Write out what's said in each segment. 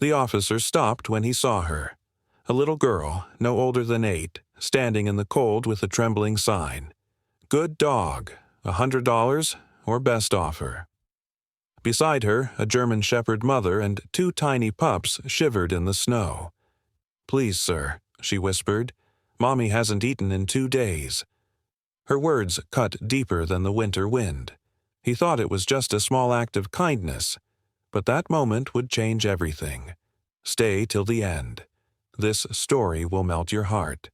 The officer stopped when he saw her. A little girl, no older than 8, standing in the cold with a trembling sign. Good dog, $100 or best offer. Beside her, a German Shepherd mother and 2 tiny pups shivered in the snow. "Please, sir," she whispered. "Mommy hasn't eaten in 2 days." Her words cut deeper than the winter wind. He thought it was just a small act of kindness, but that moment would change everything. Stay till the end. This story will melt your heart.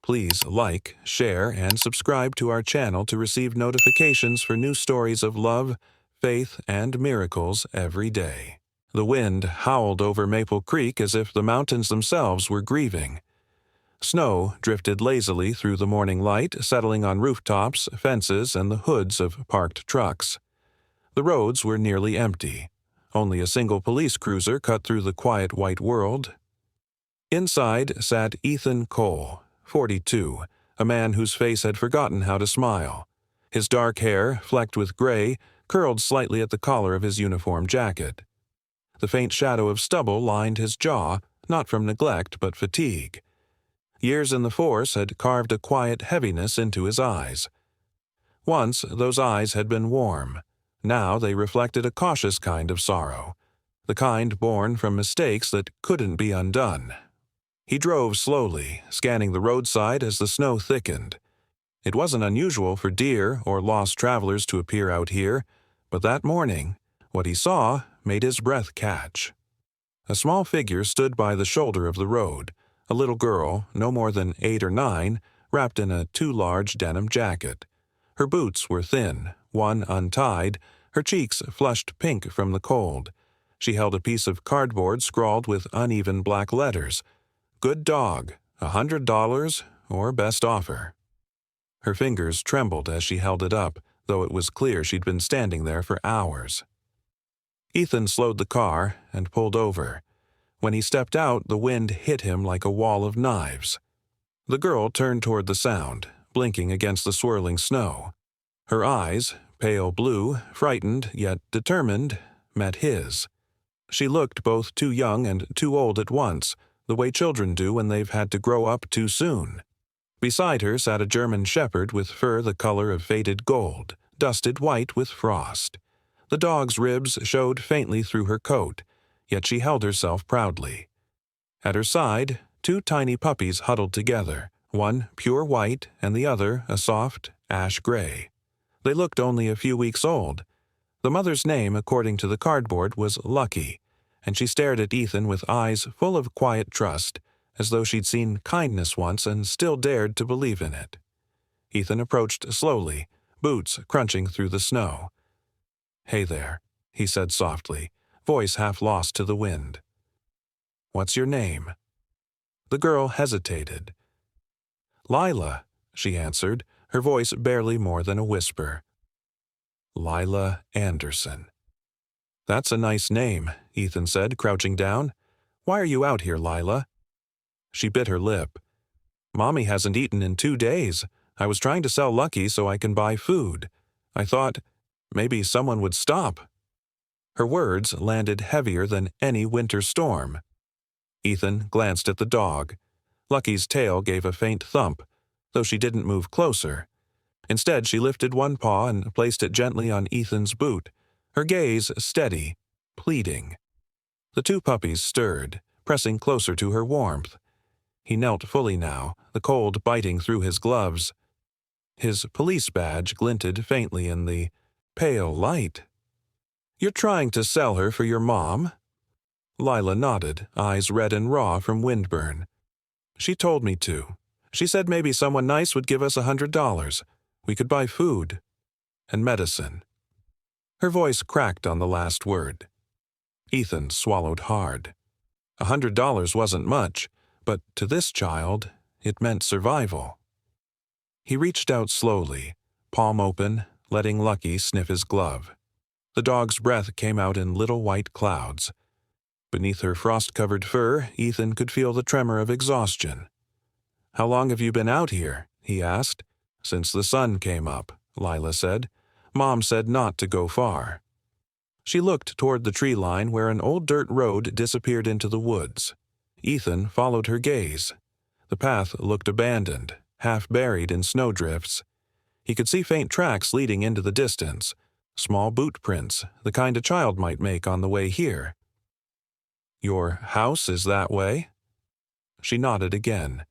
Please like, share, and subscribe to our channel to receive notifications for new stories of love, faith, and miracles every day. The wind howled over Maple Creek as if the mountains themselves were grieving. Snow drifted lazily through the morning light, settling on rooftops, fences, and the hoods of parked trucks. The roads were nearly empty. Only a single police cruiser cut through the quiet white world. Inside sat Ethan Cole, 42, a man whose face had forgotten how to smile. His dark hair, flecked with gray, curled slightly at the collar of his uniform jacket. The faint shadow of stubble lined his jaw, not from neglect but fatigue. Years in the force had carved a quiet heaviness into his eyes. Once those eyes had been warm. Now they reflected a cautious kind of sorrow, the kind born from mistakes that couldn't be undone. He drove slowly, scanning the roadside as the snow thickened. It wasn't unusual for deer or lost travelers to appear out here, but that morning, what he saw made his breath catch. A small figure stood by the shoulder of the road, a little girl, no more than 8 or 9, wrapped in a too large denim jacket. Her boots were thin, one untied, her cheeks flushed pink from the cold. She held a piece of cardboard scrawled with uneven black letters. Good dog, $100 or best offer. Her fingers trembled as she held it up, though it was clear she'd been standing there for hours. Ethan slowed the car and pulled over. When he stepped out, the wind hit him like a wall of knives. The girl turned toward the sound, blinking against the swirling snow. Her eyes, pale blue, frightened yet determined, met his. She looked both too young and too old at once, the way children do when they've had to grow up too soon. Beside her sat a German Shepherd with fur the color of faded gold, dusted white with frost. The dog's ribs showed faintly through her coat, yet she held herself proudly. At her side, 2 tiny puppies huddled together, one pure white and the other a soft ash gray. They looked only a few weeks old. The mother's name, according to the cardboard, was Lucky, and she stared at Ethan with eyes full of quiet trust, as though she'd seen kindness once and still dared to believe in it. Ethan approached slowly, boots crunching through the snow. "Hey there," he said softly, voice half lost to the wind. "What's your name?" The girl hesitated. "Lila," she answered, her voice barely more than a whisper. "Lila Anderson." "That's a nice name," Ethan said, crouching down. "Why are you out here, Lila?" She bit her lip. "Mommy hasn't eaten in 2 days. I was trying to sell Lucky so I can buy food. I thought maybe someone would stop." Her words landed heavier than any winter storm. Ethan glanced at the dog. Lucky's tail gave a faint thump, though she didn't move closer. Instead, she lifted one paw and placed it gently on Ethan's boot, her gaze steady, pleading. The 2 puppies stirred, pressing closer to her warmth. He knelt fully now, the cold biting through his gloves. His police badge glinted faintly in the pale light. "You're trying to sell her for your mom?" Lila nodded, eyes red and raw from windburn. "She told me to. She said maybe someone nice would give us $100. We could buy food and medicine." Her voice cracked on the last word. Ethan swallowed hard. $100 wasn't much, but to this child, it meant survival. He reached out slowly, palm open, letting Lucky sniff his glove. The dog's breath came out in little white clouds. Beneath her frost-covered fur, Ethan could feel the tremor of exhaustion. "How long have you been out here?" he asked. "Since the sun came up," Lila said. "Mom said not to go far." She looked toward the tree line where an old dirt road disappeared into the woods. Ethan followed her gaze. The path looked abandoned, half buried in snowdrifts. He could see faint tracks leading into the distance, small boot prints, the kind a child might make on the way here. "Your house is that way?" She nodded again.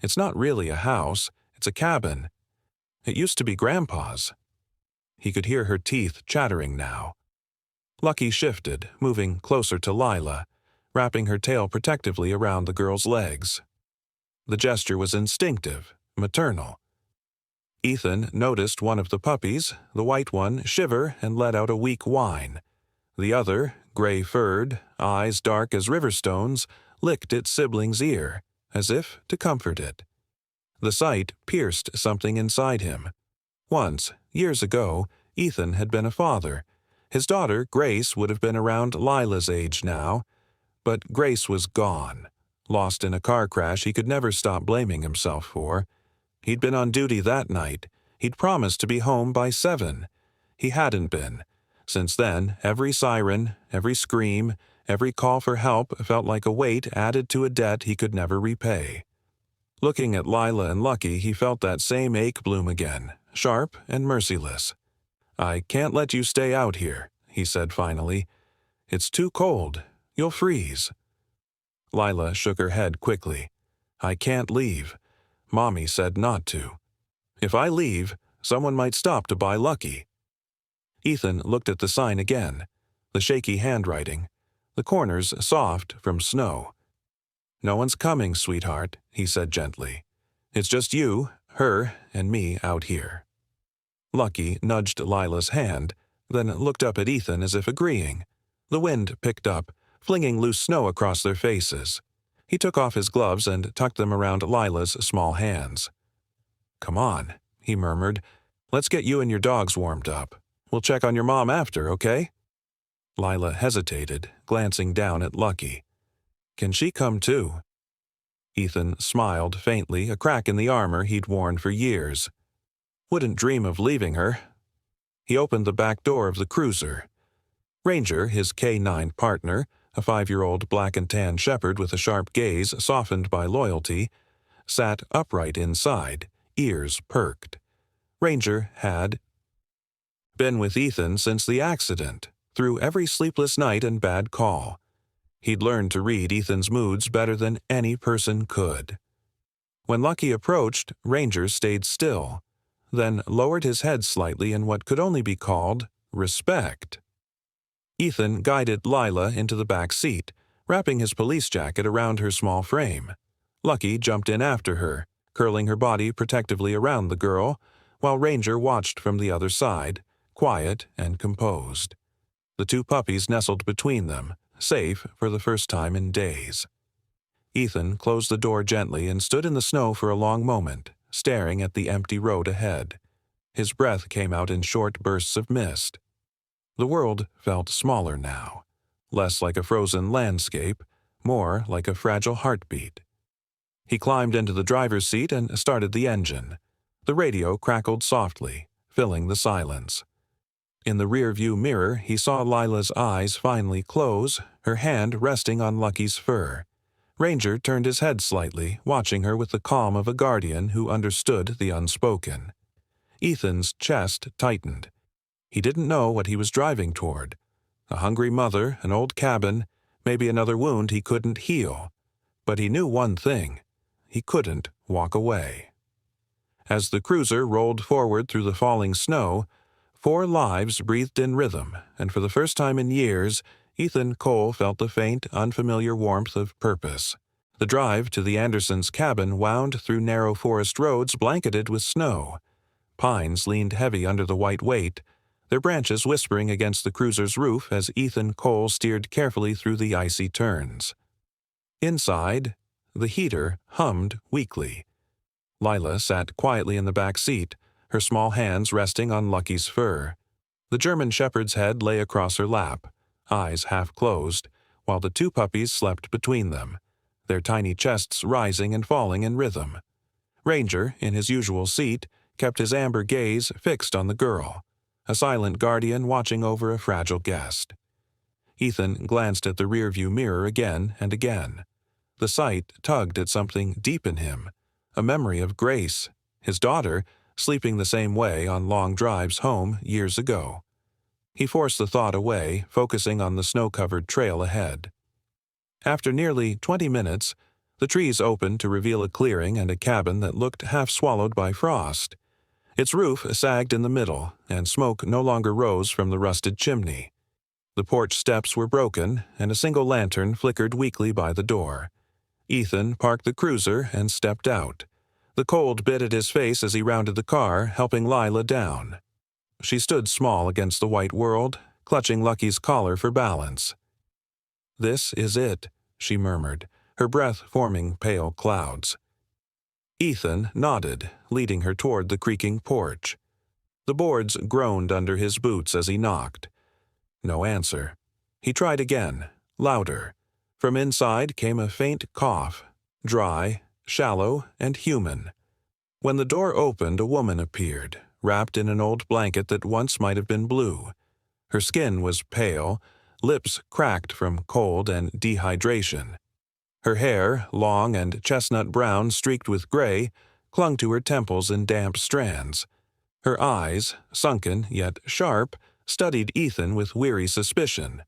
"It's not really a house, it's a cabin. It used to be Grandpa's." He could hear her teeth chattering now. Lucky shifted, moving closer to Lila, wrapping her tail protectively around the girl's legs. The gesture was instinctive, maternal. Ethan noticed one of the puppies, the white one, shiver and let out a weak whine. The other, gray-furred, eyes dark as river stones, licked its sibling's ear, as if to comfort it. The sight pierced something inside him. Once, years ago, Ethan had been a father. His daughter, Grace, would have been around Lila's age now. But Grace was gone, lost in a car crash he could never stop blaming himself for. He'd been on duty that night. He'd promised to be home by 7. He hadn't been. Since then, every siren, every scream, every call for help felt like a weight added to a debt he could never repay. Looking at Lila and Lucky, he felt that same ache bloom again, sharp and merciless. "I can't let you stay out here," he said finally. "It's too cold. You'll freeze." Lila shook her head quickly. "I can't leave. Mommy said not to. If I leave, someone might stop to buy Lucky." Ethan looked at the sign again, the shaky handwriting, the corners soft from snow. "No one's coming, sweetheart," he said gently. "It's just you, her, and me out here." Lucky nudged Lila's hand, then looked up at Ethan as if agreeing. The wind picked up, flinging loose snow across their faces. He took off his gloves and tucked them around Lila's small hands. "Come on," he murmured. "Let's get you and your dogs warmed up. We'll check on your mom after, okay?" Lila hesitated, glancing down at Lucky. "Can she come too?" Ethan smiled faintly, a crack in the armor he'd worn for years. "Wouldn't dream of leaving her." He opened the back door of the cruiser. Ranger, his K9 partner, a 5-year-old black and tan shepherd with a sharp gaze softened by loyalty, sat upright inside, ears perked. Ranger had been with Ethan since the accident, through every sleepless night and bad call. He'd learned to read Ethan's moods better than any person could. When Lucky approached, Ranger stayed still, then lowered his head slightly in what could only be called respect. Ethan guided Lila into the back seat, wrapping his police jacket around her small frame. Lucky jumped in after her, curling her body protectively around the girl, while Ranger watched from the other side, quiet and composed. The two puppies nestled between them, safe for the first time in days. Ethan closed the door gently and stood in the snow for a long moment, staring at the empty road ahead. His breath came out in short bursts of mist. The world felt smaller now, less like a frozen landscape, more like a fragile heartbeat. He climbed into the driver's seat and started the engine. The radio crackled softly, filling the silence. In the rear-view mirror, he saw Lila's eyes finally close, her hand resting on Lucky's fur. Ranger turned his head slightly, watching her with the calm of a guardian who understood the unspoken. Ethan's chest tightened. He didn't know what he was driving toward. A hungry mother, an old cabin, maybe another wound he couldn't heal. But he knew one thing. He couldn't walk away. As the cruiser rolled forward through the falling snow, 4 lives breathed in rhythm, and for the first time in years, Ethan Cole felt the faint, unfamiliar warmth of purpose. The drive to the Andersons' cabin wound through narrow forest roads blanketed with snow. Pines leaned heavy under the white weight, their branches whispering against the cruiser's roof as Ethan Cole steered carefully through the icy turns. Inside, the heater hummed weakly. Lila sat quietly in the back seat, her small hands resting on Lucky's fur. The German shepherd's head lay across her lap, eyes half closed, while the 2 puppies slept between them, their tiny chests rising and falling in rhythm. Ranger, in his usual seat, kept his amber gaze fixed on the girl. a silent guardian watching over a fragile guest. Ethan glanced at the rearview mirror again and again. The sight tugged at something deep in him, a memory of Grace, his daughter, sleeping the same way on long drives home years ago. He forced the thought away, focusing on the snow-covered trail ahead. After nearly 20 minutes, the trees opened to reveal a clearing and a cabin that looked half swallowed by frost. Its roof sagged in the middle, and smoke no longer rose from the rusted chimney. The porch steps were broken, and a single lantern flickered weakly by the door. Ethan parked the cruiser and stepped out. The cold bit at his face as he rounded the car, helping Lila down. She stood small against the white world, clutching Lucky's collar for balance. "This is it," she murmured, her breath forming pale clouds. Ethan nodded, leading her toward the creaking porch. The boards groaned under his boots as he knocked. No answer. He tried again, louder. From inside came a faint cough, dry, shallow, and human. When the door opened, a woman appeared, wrapped in an old blanket that once might have been blue. Her skin was pale, lips cracked from cold and dehydration. Her hair, long and chestnut brown streaked with gray, clung to her temples in damp strands. Her eyes, sunken yet sharp, studied Ethan with weary suspicion.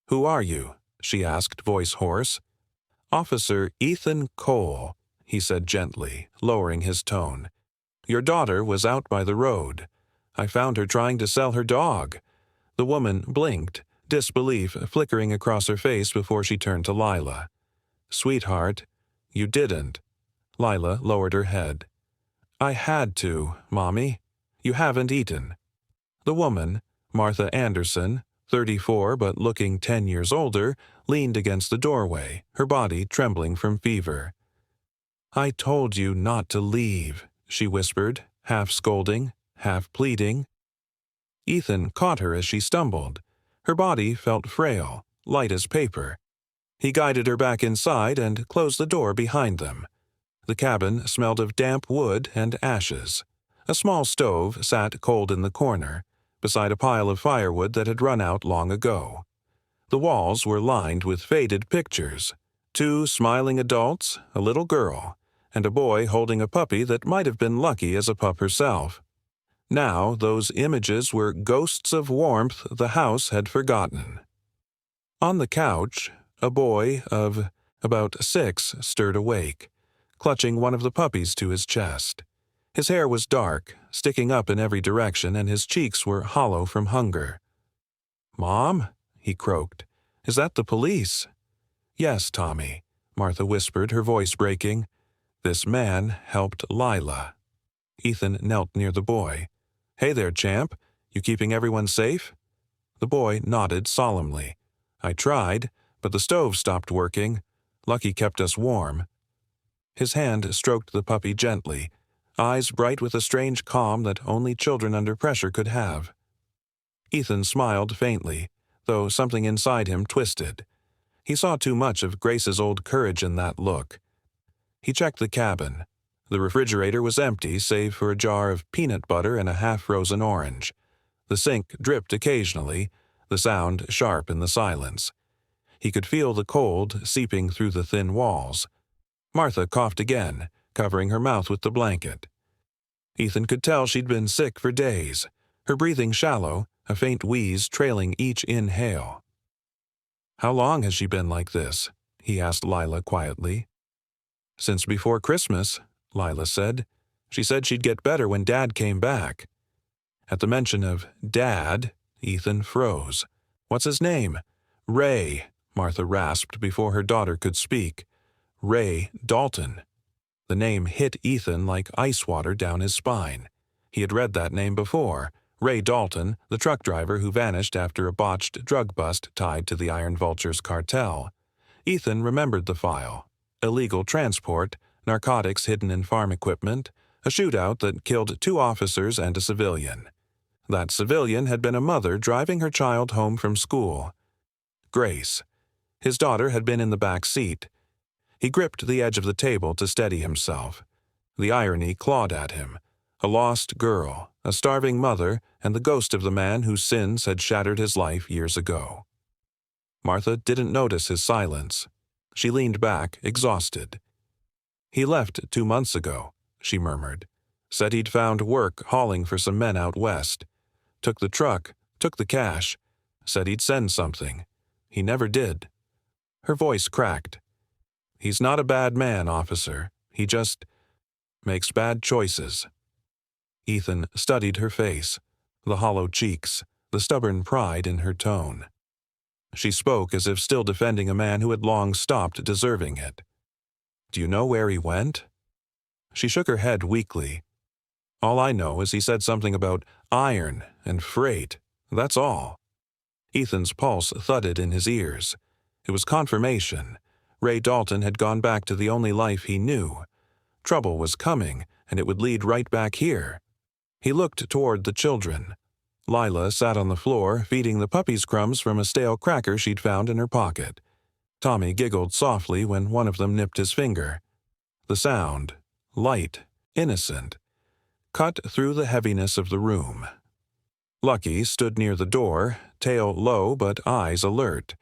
"Who are you?" she asked, voice hoarse. "Officer Ethan Cole," he said gently, lowering his tone. "Your daughter was out by the road. I found her trying to sell her dog." The woman blinked, disbelief flickering across her face before she turned to Lila. "Sweetheart, you didn't." Lila lowered her head. "I had to, Mommy. You haven't eaten." The woman, Martha Anderson, 34 but looking 10 years older, leaned against the doorway, her body trembling from fever. "I told you not to leave," she whispered, half scolding, half pleading. Ethan caught her as she stumbled. Her body felt frail, light as paper. He guided her back inside and closed the door behind them. The cabin smelled of damp wood and ashes. A small stove sat cold in the corner, beside a pile of firewood that had run out long ago. The walls were lined with faded pictures. 2 smiling adults, a little girl, and a boy holding a puppy that might have been Lucky as a pup herself. Now those images were ghosts of warmth the house had forgotten. On the couch, a boy of about 6 stirred awake, clutching one of the puppies to his chest. His hair was dark, sticking up in every direction, and his cheeks were hollow from hunger. "Mom?" he croaked. "Is that the police?" "Yes, Tommy," Martha whispered, her voice breaking. "This man helped Lila." Ethan knelt near the boy. "Hey there, champ. You keeping everyone safe?" The boy nodded solemnly. "I tried, but the stove stopped working. Lucky kept us warm." His hand stroked the puppy gently, eyes bright with a strange calm that only children under pressure could have. Ethan smiled faintly, though something inside him twisted. He saw too much of Grace's old courage in that look. He checked the cabin. The refrigerator was empty save for a jar of peanut butter and a half-frozen orange. The sink dripped occasionally, the sound sharp in the silence. He could feel the cold seeping through the thin walls. Martha coughed again, covering her mouth with the blanket. Ethan could tell she'd been sick for days, her breathing shallow, a faint wheeze trailing each inhale. "How long has she been like this?" he asked Lila quietly. "Since before Christmas," Lila said. "She said she'd get better when Dad came back." At the mention of Dad, Ethan froze. "What's his name?" "Ray," Martha rasped before her daughter could speak. "Ray Dalton." The name hit Ethan like ice water down his spine. He had read that name before. Ray Dalton, the truck driver who vanished after a botched drug bust tied to the Iron Vultures cartel. Ethan remembered the file. Illegal transport, narcotics hidden in farm equipment, a shootout that killed 2 officers and a civilian. That civilian had been a mother driving her child home from school. Grace. His daughter had been in the back seat. He gripped the edge of the table to steady himself. The irony clawed at him. A lost girl, a starving mother, and the ghost of the man whose sins had shattered his life years ago. Martha didn't notice his silence. She leaned back, exhausted. "He left 2 months ago," she murmured. "Said he'd found work hauling for some men out west. Took the truck, took the cash. Said he'd send something. He never did." Her voice cracked. "He's not a bad man, officer. He just makes bad choices." Ethan studied her face, the hollow cheeks, the stubborn pride in her tone. She spoke as if still defending a man who had long stopped deserving it. "Do you know where he went?" She shook her head weakly. "All I know is he said something about iron and freight. That's all." Ethan's pulse thudded in his ears. It was confirmation. Ray Dalton had gone back to the only life he knew. Trouble was coming, and it would lead right back here. He looked toward the children. Lila sat on the floor, feeding the puppies crumbs from a stale cracker she'd found in her pocket. Tommy giggled softly when one of them nipped his finger. The sound, light, innocent, cut through the heaviness of the room. Lucky stood near the door, tail low but eyes alert.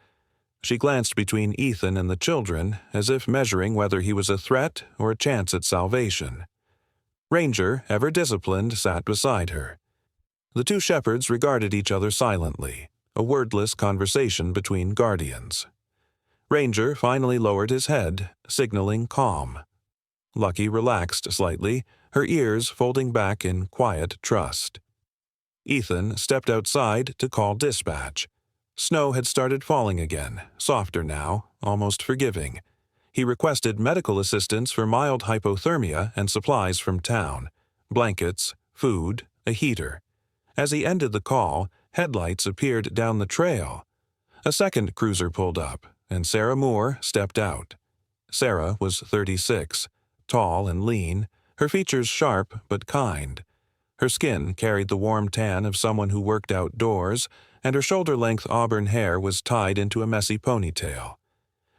She glanced between Ethan and the children, as if measuring whether he was a threat or a chance at salvation. Ranger, ever disciplined, sat beside her. The two shepherds regarded each other silently, a wordless conversation between guardians. Ranger finally lowered his head, signaling calm. Lucky relaxed slightly, her ears folding back in quiet trust. Ethan stepped outside to call dispatch. Snow had started falling again, softer now, almost forgiving. He requested medical assistance for mild hypothermia and supplies from town, blankets, food, a heater. As he ended the call, headlights appeared down the trail. A second cruiser pulled up, and Sarah Moore stepped out. Sarah was 36, tall and lean, her features sharp but kind. Her skin carried the warm tan of someone who worked outdoors, and her shoulder-length auburn hair was tied into a messy ponytail.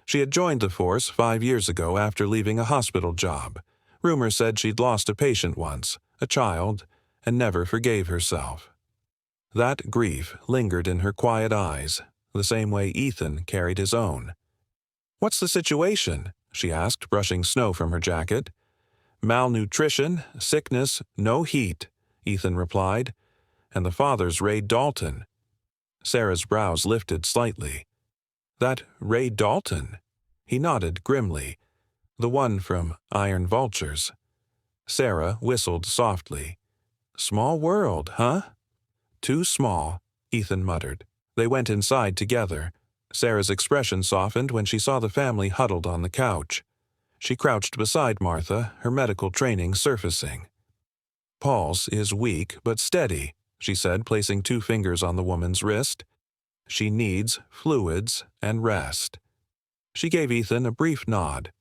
She had joined the force 5 years ago after leaving a hospital job. Rumor said she'd lost a patient once, a child, and never forgave herself. That grief lingered in her quiet eyes, the same way Ethan carried his own. "What's the situation?" she asked, brushing snow from her jacket. "Malnutrition, sickness, no heat," Ethan replied. "And the father's Ray Dalton." Sarah's brows lifted slightly. "That Ray Dalton?" He nodded grimly. "The one from Iron Vultures." Sarah whistled softly. "Small world, huh?" "Too small," Ethan muttered. They went inside together. Sarah's expression softened when she saw the family huddled on the couch. She crouched beside Martha, her medical training surfacing. "Pulse is weak but steady," she said, placing 2 fingers on the woman's wrist. "She needs fluids and rest." She gave Ethan a brief nod.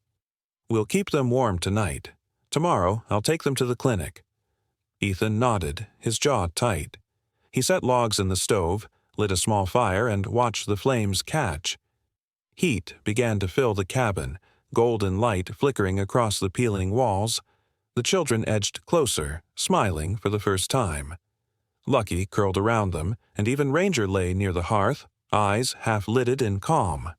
"We'll keep them warm tonight. Tomorrow I'll take them to the clinic." Ethan nodded, his jaw tight. He set logs in the stove, lit a small fire, and watched the flames catch. Heat began to fill the cabin, golden light flickering across the peeling walls. The children edged closer, smiling for the first time. Lucky curled around them, and even Ranger lay near the hearth, eyes half-lidded in calm.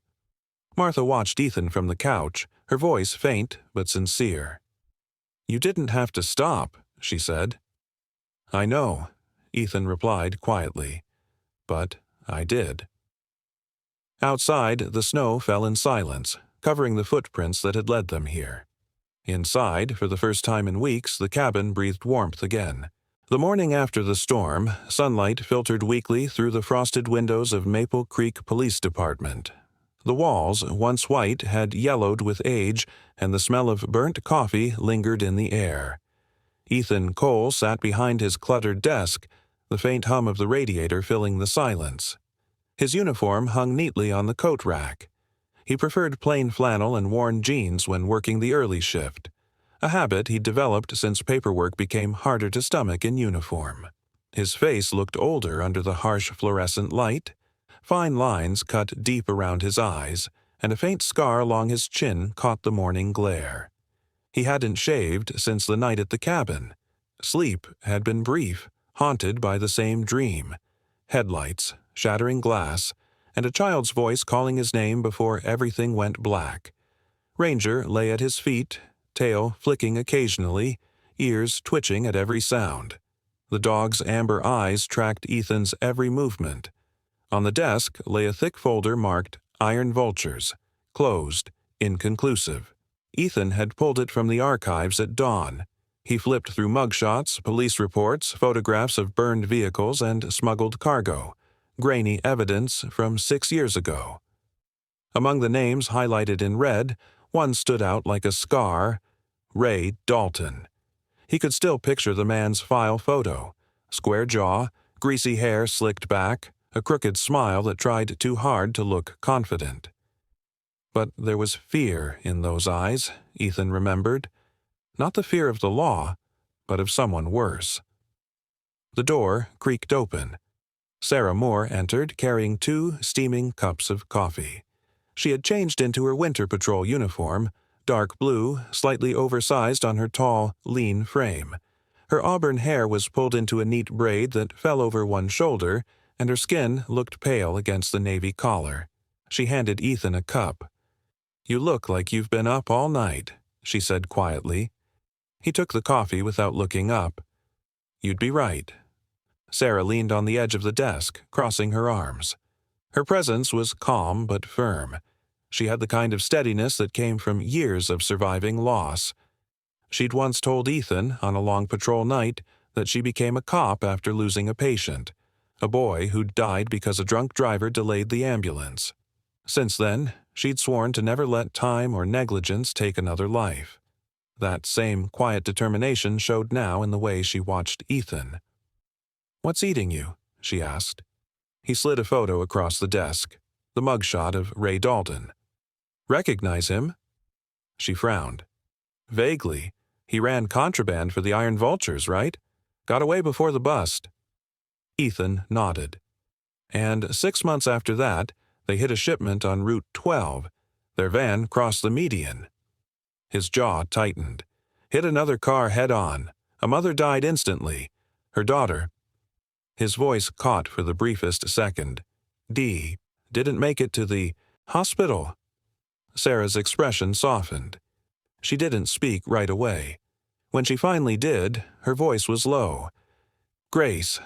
Martha watched Ethan from the couch, her voice faint but sincere. "You didn't have to stop," she said. "I know," Ethan replied quietly. "But I did." Outside, the snow fell in silence, covering the footprints that had led them here. Inside, for the first time in weeks, the cabin breathed warmth again. The morning after the storm, sunlight filtered weakly through the frosted windows of Maple Creek Police Department. The walls, once white, had yellowed with age, and the smell of burnt coffee lingered in the air. Ethan Cole sat behind his cluttered desk, the faint hum of the radiator filling the silence. His uniform hung neatly on the coat rack. He preferred plain flannel and worn jeans when working the early shift, a habit he'd developed since paperwork became harder to stomach in uniform. His face looked older under the harsh fluorescent light. Fine lines cut deep around his eyes, and a faint scar along his chin caught the morning glare. He hadn't shaved since the night at the cabin. Sleep had been brief, haunted by the same dream: headlights, shattering glass, and a child's voice calling his name before everything went black. Ranger lay at his feet, tail flicking occasionally, ears twitching at every sound. The dog's amber eyes tracked Ethan's every movement. On the desk lay a thick folder marked Iron Vultures, closed, inconclusive. Ethan had pulled it from the archives at dawn. He flipped through mugshots, police reports, photographs of burned vehicles and smuggled cargo, grainy evidence from 6 years ago. Among the names highlighted in red, one stood out like a scar: Ray Dalton. He could still picture the man's file photo: square jaw, greasy hair slicked back, a crooked smile that tried too hard to look confident. But there was fear in those eyes, Ethan remembered. Not the fear of the law, but of someone worse. The door creaked open. Sarah Moore entered, carrying 2 steaming cups of coffee. She had changed into her winter patrol uniform, dark blue, slightly oversized on her tall, lean frame. Her auburn hair was pulled into a neat braid that fell over one shoulder, and her skin looked pale against the navy collar. She handed Ethan a cup. "You look like you've been up all night," she said quietly. He took the coffee without looking up. "You'd be right." Sarah leaned on the edge of the desk, crossing her arms. Her presence was calm but firm. She had the kind of steadiness that came from years of surviving loss. She'd once told Ethan, on a long patrol night, that she became a cop after losing a patient, a boy who'd died because a drunk driver delayed the ambulance. Since then, she'd sworn to never let time or negligence take another life. That same quiet determination showed now in the way she watched Ethan. "What's eating you?" she asked. He slid a photo across the desk, the mugshot of Ray Dalton. "Recognize him?" She frowned. "Vaguely. He ran contraband for the Iron Vultures, right? Got away before the bust." Ethan nodded. "And 6 months after that, they hit a shipment on Route 12. Their van crossed the median." His jaw tightened. "Hit another car head-on. A mother died instantly. Her daughter—" His voice caught for the briefest second. "Dee didn't make it to the hospital." Sarah's expression softened. She didn't speak right away. When she finally did, her voice was low. "Grace."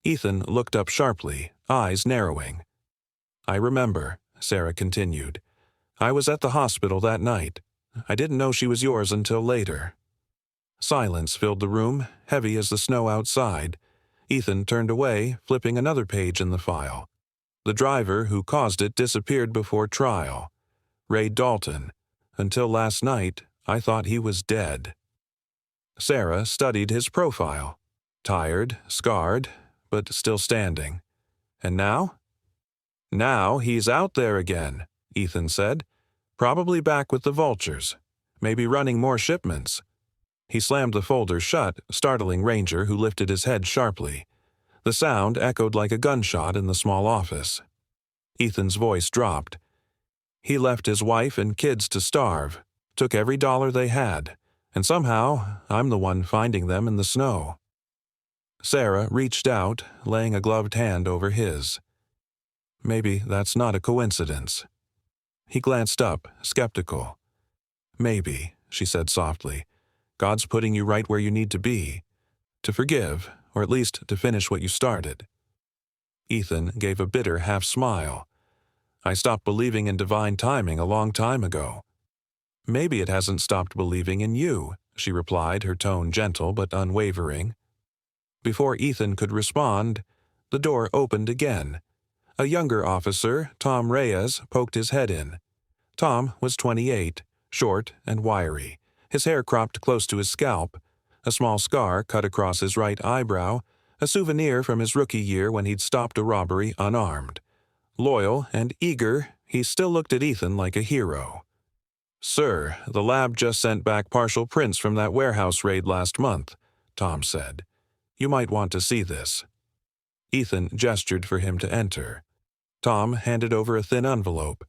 Ethan looked up sharply, eyes narrowing. "I remember," Sarah continued. "I was at the hospital that night. I didn't know she was yours until later." Silence filled the room, heavy as the snow outside. Ethan turned away, flipping another page in the file. The driver who caused it disappeared before trial. Ray Dalton. Until last night, I thought he was dead. Sarah studied his profile. Tired, scarred, but still standing. And now? "Now he's out there again," Ethan said. "Probably back with the Vultures. Maybe running more shipments." He slammed the folder shut, startling Ranger, who lifted his head sharply. The sound echoed like a gunshot in the small office. Ethan's voice dropped. "He left his wife and kids to starve, took every dollar they had, and somehow I'm the one finding them in the snow." Sarah reached out, laying a gloved hand over his. "Maybe that's not a coincidence." He glanced up, skeptical. "Maybe," she said softly. "God's putting you right where you need to be. To forgive, or at least to finish what you started." Ethan gave a bitter half-smile. "I stopped believing in divine timing a long time ago." "Maybe it hasn't stopped believing in you," she replied, her tone gentle but unwavering. Before Ethan could respond, the door opened again. A younger officer, Tom Reyes, poked his head in. Tom was 28, short and wiry, his hair cropped close to his scalp, a small scar cut across his right eyebrow, a souvenir from his rookie year when he'd stopped a robbery unarmed. Loyal and eager, he still looked at Ethan like a hero. "Sir, the lab just sent back partial prints from that warehouse raid last month," Tom said. "You might want to see this." Ethan gestured for him to enter. Tom handed over a thin envelope.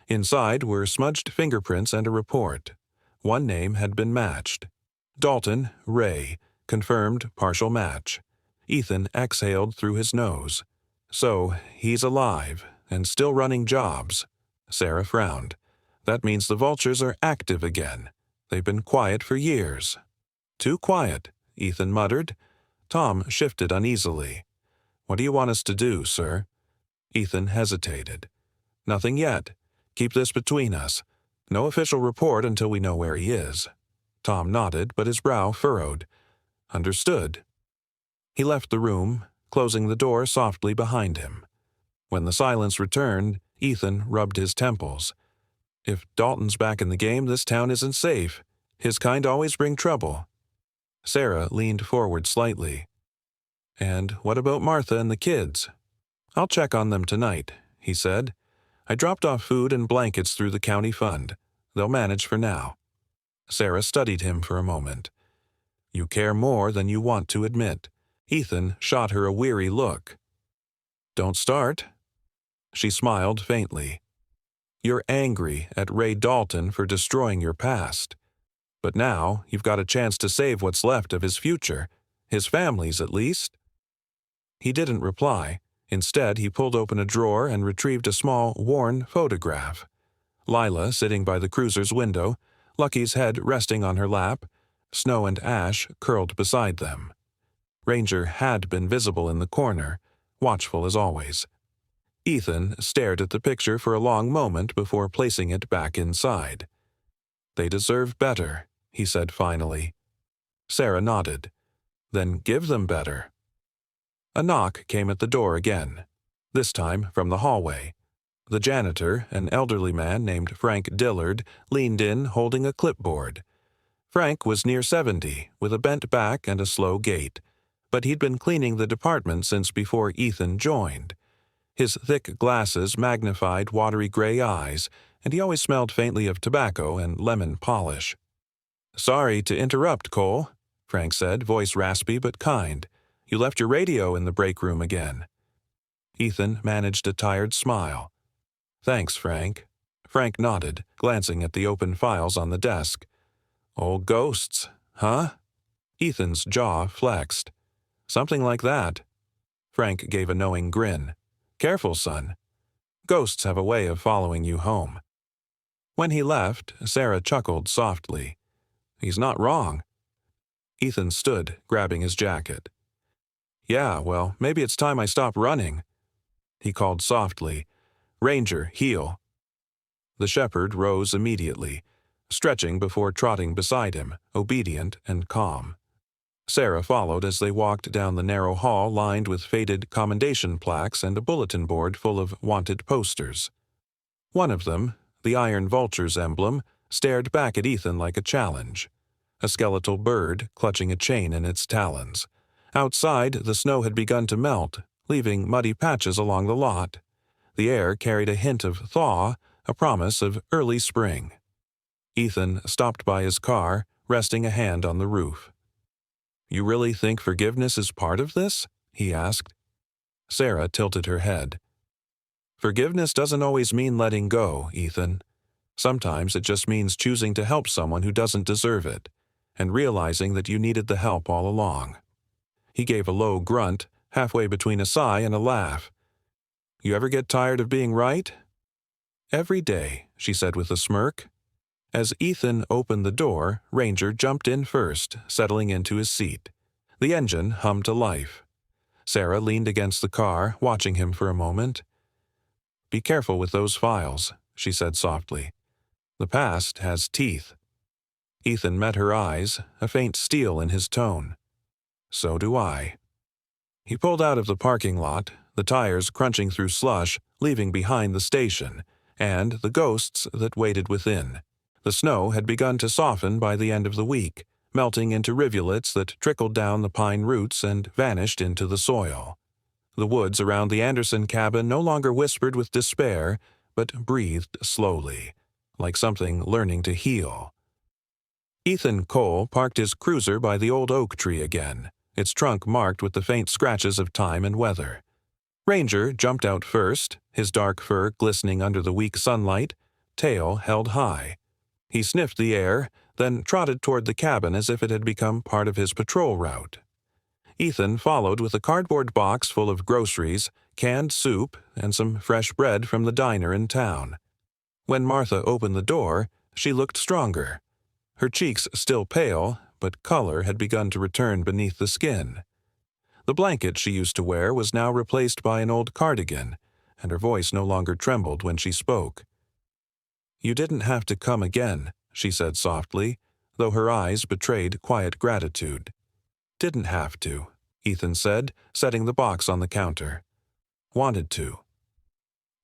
Inside were smudged fingerprints and a report. One name had been matched. Dalton, Ray, confirmed partial match. Ethan exhaled through his nose. So, he's alive, and still running jobs. Sarah frowned. That means the vultures are active again. They've been quiet for years. Too quiet, Ethan muttered. Tom shifted uneasily. What do you want us to do, sir? Ethan hesitated. Nothing yet. Keep this between us. No official report until we know where he is. Tom nodded, but his brow furrowed. Understood. He left the room, closing the door softly behind him. When the silence returned, Ethan rubbed his temples. If Dalton's back in the game, this town isn't safe. His kind always bring trouble. Sarah leaned forward slightly. And what about Martha and the kids? I'll check on them tonight, he said. I dropped off food and blankets through the county fund. They'll manage for now. Sarah studied him for a moment. You care more than you want to admit. Ethan shot her a weary look. Don't start. She smiled faintly. You're angry at Ray Dalton for destroying your past. But now you've got a chance to save what's left of his future, his family's at least. He didn't reply. Instead, he pulled open a drawer and retrieved a small, worn photograph. Lila sitting by the cruiser's window, Lucky's head resting on her lap, Snow and Ash curled beside them. Ranger had been visible in the corner, watchful as always. Ethan stared at the picture for a long moment before placing it back inside. They deserve better, he said finally. Sarah nodded. Then give them better. A knock came at the door again, this time from the hallway. The janitor, an elderly man named Frank Dillard, leaned in holding a clipboard. Frank was near 70, with a bent back and a slow gait, but he'd been cleaning the department since before Ethan joined. His thick glasses magnified watery gray eyes, and he always smelled faintly of tobacco and lemon polish. Sorry to interrupt, Cole, Frank said, voice raspy but kind. You left your radio in the break room again. Ethan managed a tired smile. Thanks, Frank. Frank nodded, glancing at the open files on the desk. Old ghosts, huh? Ethan's jaw flexed. Something like that. Frank gave a knowing grin. Careful, son. Ghosts have a way of following you home. When he left, Sarah chuckled softly. He's not wrong. Ethan stood, grabbing his jacket. Yeah, well, maybe it's time I stop running. He called softly, Ranger, heel. The shepherd rose immediately, stretching before trotting beside him, obedient and calm. Sarah followed as they walked down the narrow hall lined with faded commendation plaques and a bulletin board full of wanted posters. One of them, the Iron Vulture's emblem, stared back at Ethan like a challenge. A skeletal bird clutching a chain in its talons. Outside, the snow had begun to melt, leaving muddy patches along the lot. The air carried a hint of thaw, a promise of early spring. Ethan stopped by his car, resting a hand on the roof. You really think forgiveness is part of this? He asked. Sarah tilted her head. Forgiveness doesn't always mean letting go, Ethan. Sometimes it just means choosing to help someone who doesn't deserve it, and realizing that you needed the help all along. He gave a low grunt, halfway between a sigh and a laugh. You ever get tired of being right? Every day, she said with a smirk. As Ethan opened the door, Ranger jumped in first, settling into his seat. The engine hummed to life. Sarah leaned against the car, watching him for a moment. Be careful with those files, she said softly. The past has teeth. Ethan met her eyes, a faint steel in his tone. So do I. He pulled out of the parking lot, the tires crunching through slush, leaving behind the station, and the ghosts that waited within. The snow had begun to soften by the end of the week, melting into rivulets that trickled down the pine roots and vanished into the soil. The woods around the Anderson cabin no longer whispered with despair, but breathed slowly, like something learning to heal. Ethan Cole parked his cruiser by the old oak tree again, its trunk marked with the faint scratches of time and weather. Ranger jumped out first, his dark fur glistening under the weak sunlight, tail held high. He sniffed the air, then trotted toward the cabin as if it had become part of his patrol route. Ethan followed with a cardboard box full of groceries, canned soup, and some fresh bread from the diner in town. When Martha opened the door, she looked stronger. Her cheeks still pale, but color had begun to return beneath the skin. The blanket she used to wear was now replaced by an old cardigan, and her voice no longer trembled when she spoke. "You didn't have to come again," she said softly, though her eyes betrayed quiet gratitude. "Didn't have to," Ethan said, setting the box on the counter. "Wanted to."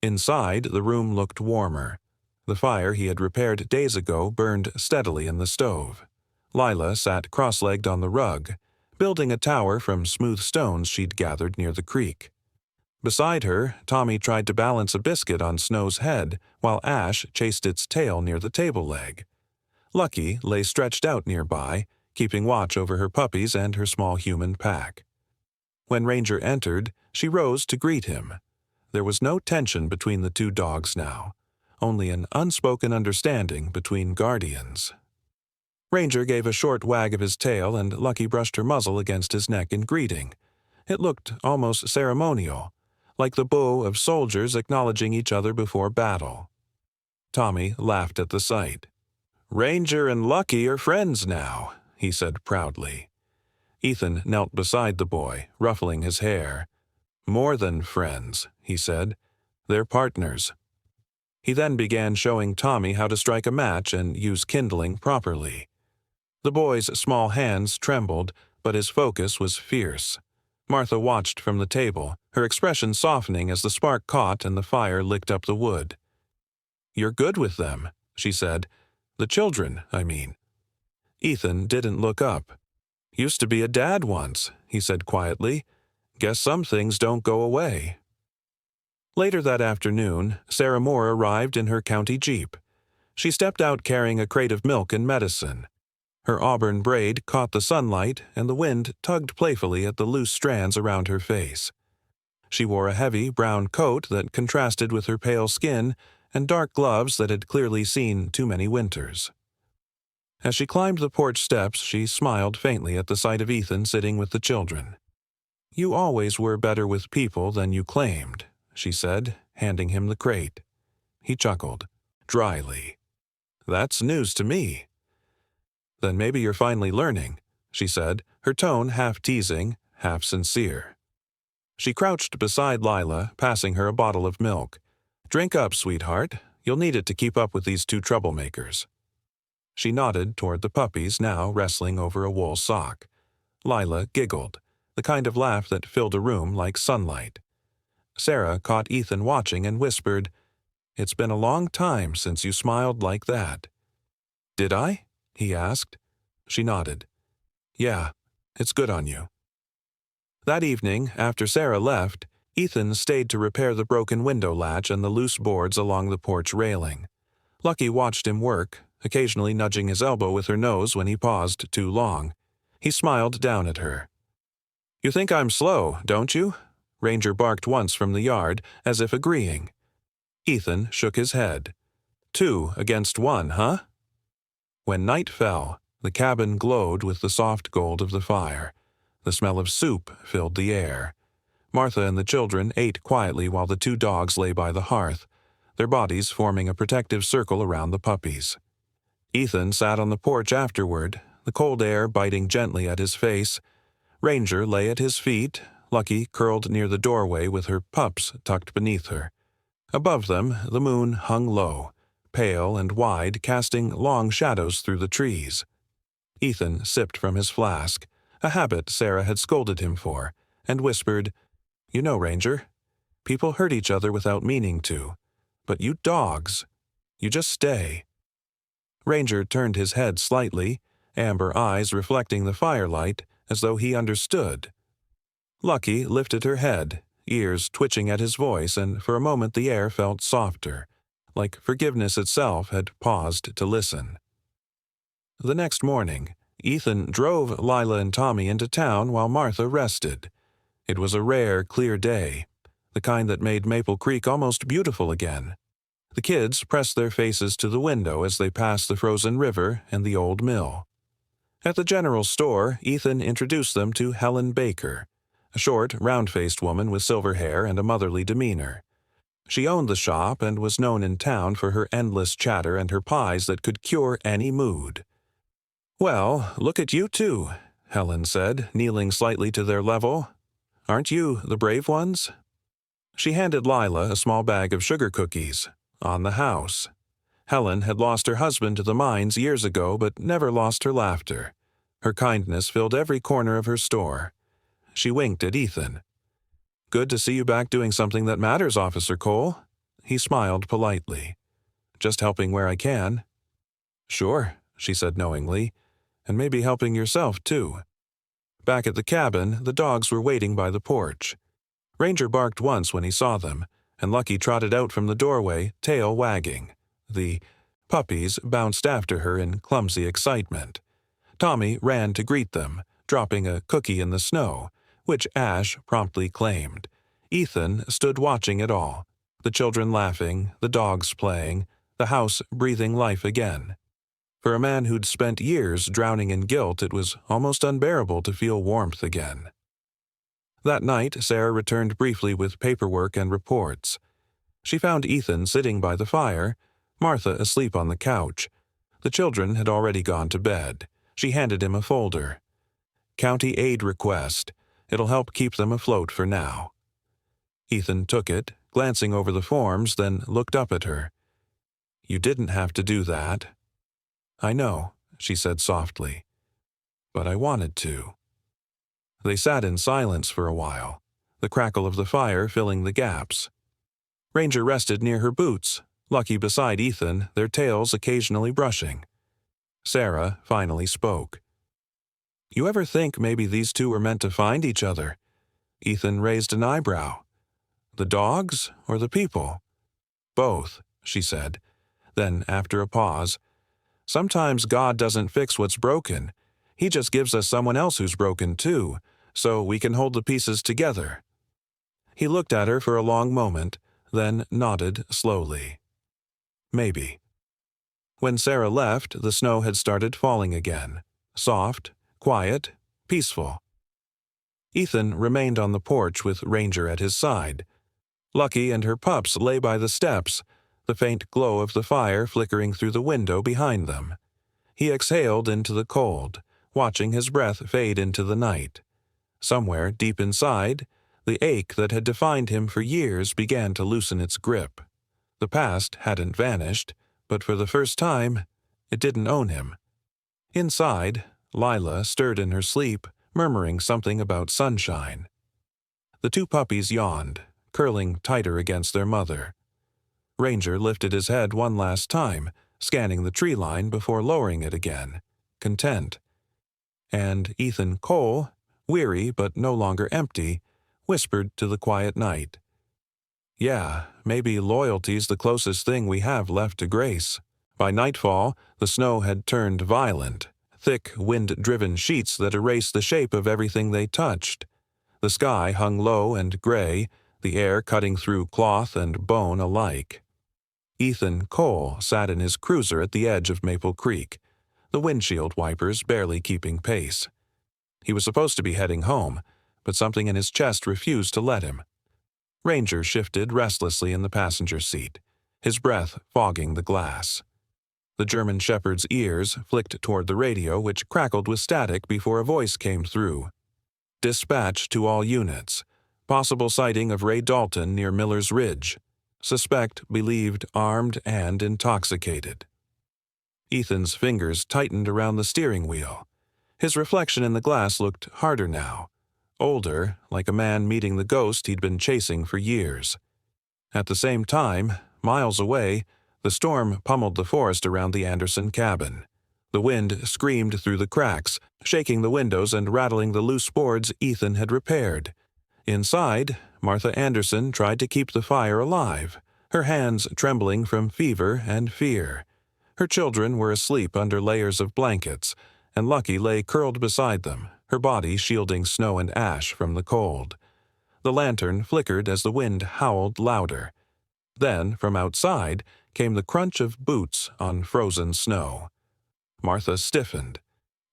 Inside, the room looked warmer. The fire he had repaired days ago burned steadily in the stove. Lila sat cross-legged on the rug, building a tower from smooth stones she'd gathered near the creek. Beside her, Tommy tried to balance a biscuit on Snow's head while Ash chased its tail near the table leg. Lucky lay stretched out nearby, keeping watch over her puppies and her small human pack. When Ranger entered, she rose to greet him. There was no tension between the two dogs now, only an unspoken understanding between guardians. Ranger gave a short wag of his tail, and Lucky brushed her muzzle against his neck in greeting. It looked almost ceremonial, like the bow of soldiers acknowledging each other before battle. Tommy laughed at the sight. "Ranger and Lucky are friends now," he said proudly. Ethan knelt beside the boy, ruffling his hair. "More than friends," he said. "They're partners." He then began showing Tommy how to strike a match and use kindling properly. The boy's small hands trembled, but his focus was fierce. Martha watched from the table, her expression softening as the spark caught and the fire licked up the wood. "You're good with them," she said. "The children, I mean." Ethan didn't look up. "Used to be a dad once," he said quietly. "Guess some things don't go away." Later that afternoon, Sarah Moore arrived in her county jeep. She stepped out carrying a crate of milk and medicine. Her auburn braid caught the sunlight, and the wind tugged playfully at the loose strands around her face. She wore a heavy brown coat that contrasted with her pale skin and dark gloves that had clearly seen too many winters. As she climbed the porch steps, she smiled faintly at the sight of Ethan sitting with the children. "You always were better with people than you claimed," she said, handing him the crate. He chuckled, dryly. "That's news to me." "Then maybe you're finally learning," she said, her tone half teasing, half sincere. She crouched beside Lila, passing her a bottle of milk. "Drink up, sweetheart. You'll need it to keep up with these two troublemakers." She nodded toward the puppies now wrestling over a wool sock. Lila giggled, the kind of laugh that filled a room like sunlight. Sarah caught Ethan watching and whispered, "It's been a long time since you smiled like that." "Did I?" he asked. She nodded. "Yeah, it's good on you." That evening, after Sarah left, Ethan stayed to repair the broken window latch and the loose boards along the porch railing. Lucky watched him work, occasionally nudging his elbow with her nose when he paused too long. He smiled down at her. "You think I'm slow, don't you?" Ranger barked once from the yard, as if agreeing. Ethan shook his head. "2 against 1, huh?" When night fell, the cabin glowed with the soft gold of the fire. The smell of soup filled the air. Martha and the children ate quietly while the two dogs lay by the hearth, their bodies forming a protective circle around the puppies. Ethan sat on the porch afterward, the cold air biting gently at his face. Ranger lay at his feet, Lucky curled near the doorway with her pups tucked beneath her. Above them, the moon hung low, pale and wide, casting long shadows through the trees. Ethan sipped from his flask, a habit Sarah had scolded him for, and whispered, "You know, Ranger, people hurt each other without meaning to. But you dogs, you just stay." Ranger turned his head slightly, amber eyes reflecting the firelight, as though he understood. Lucky lifted her head, ears twitching at his voice, and for a moment the air felt softer, like forgiveness itself had paused to listen. The next morning, Ethan drove Lila and Tommy into town while Martha rested. It was a rare, clear day, the kind that made Maple Creek almost beautiful again. The kids pressed their faces to the window as they passed the frozen river and the old mill. At the general store, Ethan introduced them to Helen Baker, a short, round-faced woman with silver hair and a motherly demeanor. She owned the shop and was known in town for her endless chatter and her pies that could cure any mood. "Well, look at you two," Helen said, kneeling slightly to their level. "Aren't you the brave ones?" She handed Lila a small bag of sugar cookies. On the house. Helen had lost her husband to the mines years ago, but never lost her laughter. Her kindness filled every corner of her store. She winked at Ethan. "Good to see you back doing something that matters, Officer Cole." He smiled politely. "Just helping where I can." "Sure," she said knowingly, "and maybe helping yourself, too." Back at the cabin, the dogs were waiting by the porch. Ranger barked once when he saw them, and Lucky trotted out from the doorway, tail wagging. The puppies bounced after her in clumsy excitement. Tommy ran to greet them, dropping a cookie in the snow, which Ash promptly claimed. Ethan stood watching it all, the children laughing, the dogs playing, the house breathing life again. For a man who'd spent years drowning in guilt, it was almost unbearable to feel warmth again. That night, Sarah returned briefly with paperwork and reports. She found Ethan sitting by the fire, Martha asleep on the couch. The children had already gone to bed. She handed him a folder. "County aid request. It'll help keep them afloat for now." Ethan took it, glancing over the forms, then looked up at her. "You didn't have to do that." "I know," she said softly. "But I wanted to." They sat in silence for a while, the crackle of the fire filling the gaps. Ranger rested near her boots, Lucky beside Ethan, their tails occasionally brushing. Sarah finally spoke. "You ever think maybe these two were meant to find each other?" Ethan raised an eyebrow. "The dogs or the people?" "Both," she said. Then, after a pause, "Sometimes God doesn't fix what's broken. He just gives us someone else who's broken too, so we can hold the pieces together." He looked at her for a long moment, then nodded slowly. "Maybe." When Sarah left, the snow had started falling again. Soft, quiet, peaceful. Ethan remained on the porch with Ranger at his side. Lucky and her pups lay by the steps, the faint glow of the fire flickering through the window behind them. He exhaled into the cold, watching his breath fade into the night. Somewhere deep inside, the ache that had defined him for years began to loosen its grip. The past hadn't vanished, but for the first time, it didn't own him. Inside, Lila stirred in her sleep, murmuring something about sunshine. The two puppies yawned, curling tighter against their mother. Ranger lifted his head one last time, scanning the tree line before lowering it again, content. And Ethan Cole, weary but no longer empty, whispered to the quiet night, "Yeah, maybe loyalty's the closest thing we have left to grace." By nightfall, the snow had turned violent, thick, wind-driven sheets that erased the shape of everything they touched. The sky hung low and gray, the air cutting through cloth and bone alike. Ethan Cole sat in his cruiser at the edge of Maple Creek, the windshield wipers barely keeping pace. He was supposed to be heading home, but something in his chest refused to let him. Ranger shifted restlessly in the passenger seat, his breath fogging the glass. The German shepherd's ears flicked toward the radio, which crackled with static before a voice came through. "Dispatch to all units. Possible sighting of Ray Dalton near Miller's Ridge. Suspect believed armed and intoxicated." Ethan's fingers tightened around the steering wheel. His reflection in the glass looked harder now, older, like a man meeting the ghost he'd been chasing for years. At the same time, miles away, the storm pummeled the forest around the Anderson cabin. The wind screamed through the cracks, shaking the windows and rattling the loose boards Ethan had repaired. Inside, Martha Anderson tried to keep the fire alive, her hands trembling from fever and fear. Her children were asleep under layers of blankets, and Lucky lay curled beside them, her body shielding snow and ash from the cold. The lantern flickered as the wind howled louder. Then, from outside, came the crunch of boots on frozen snow. Martha stiffened.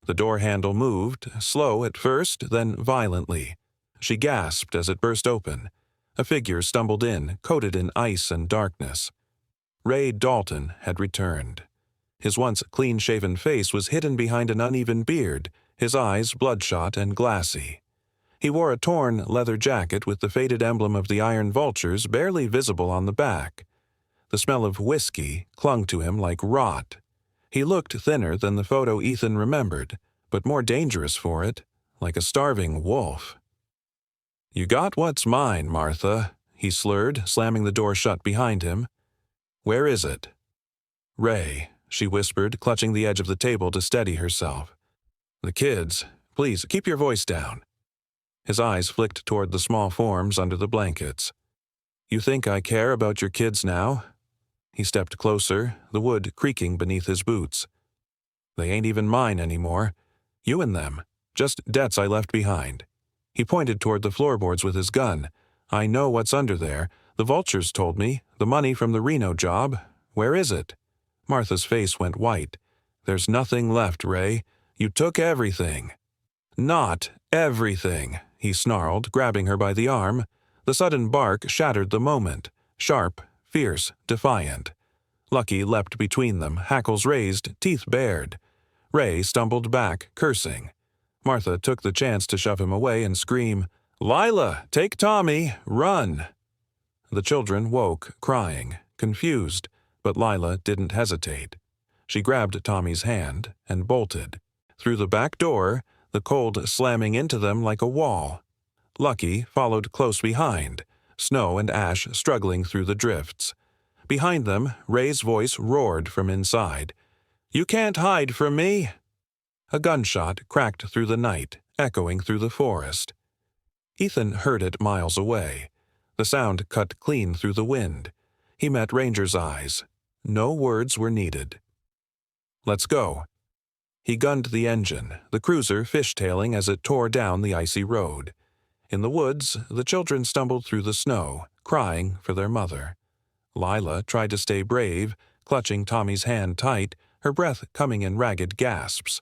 The door handle moved, slow at first, then violently. She gasped as it burst open. A figure stumbled in, coated in ice and darkness. Ray Dalton had returned. His once clean-shaven face was hidden behind an uneven beard, his eyes bloodshot and glassy. He wore a torn leather jacket with the faded emblem of the Iron Vultures barely visible on the back. The smell of whiskey clung to him like rot. He looked thinner than the photo Ethan remembered, but more dangerous for it, like a starving wolf. "You got what's mine, Martha," he slurred, slamming the door shut behind him. "Where is it?" "Ray," she whispered, clutching the edge of the table to steady herself. "The kids. Please, keep your voice down." His eyes flicked toward the small forms under the blankets. "You think I care about your kids now?" He stepped closer, the wood creaking beneath his boots. "They ain't even mine anymore. You and them. Just debts I left behind." He pointed toward the floorboards with his gun. "I know what's under there. The Vultures told me. The money from the Reno job. Where is it?" Martha's face went white. "There's nothing left, Ray. You took everything." "Not everything," he snarled, grabbing her by the arm. The sudden bark shattered the moment. Sharp, fierce, defiant. Lucky leapt between them, hackles raised, teeth bared. Ray stumbled back, cursing. Martha took the chance to shove him away and scream, "Lila, take Tommy, run!" The children woke, crying, confused, but Lila didn't hesitate. She grabbed Tommy's hand and bolted. Through the back door, the cold slamming into them like a wall. Lucky followed close behind, snow and ash struggling through the drifts. Behind them, Ray's voice roared from inside. "You can't hide from me!" A gunshot cracked through the night, echoing through the forest. Ethan heard it miles away. The sound cut clean through the wind. He met Ranger's eyes. No words were needed. "Let's go." He gunned the engine, the cruiser fishtailing as it tore down the icy road. In the woods, the children stumbled through the snow, crying for their mother. Lila tried to stay brave, clutching Tommy's hand tight, her breath coming in ragged gasps.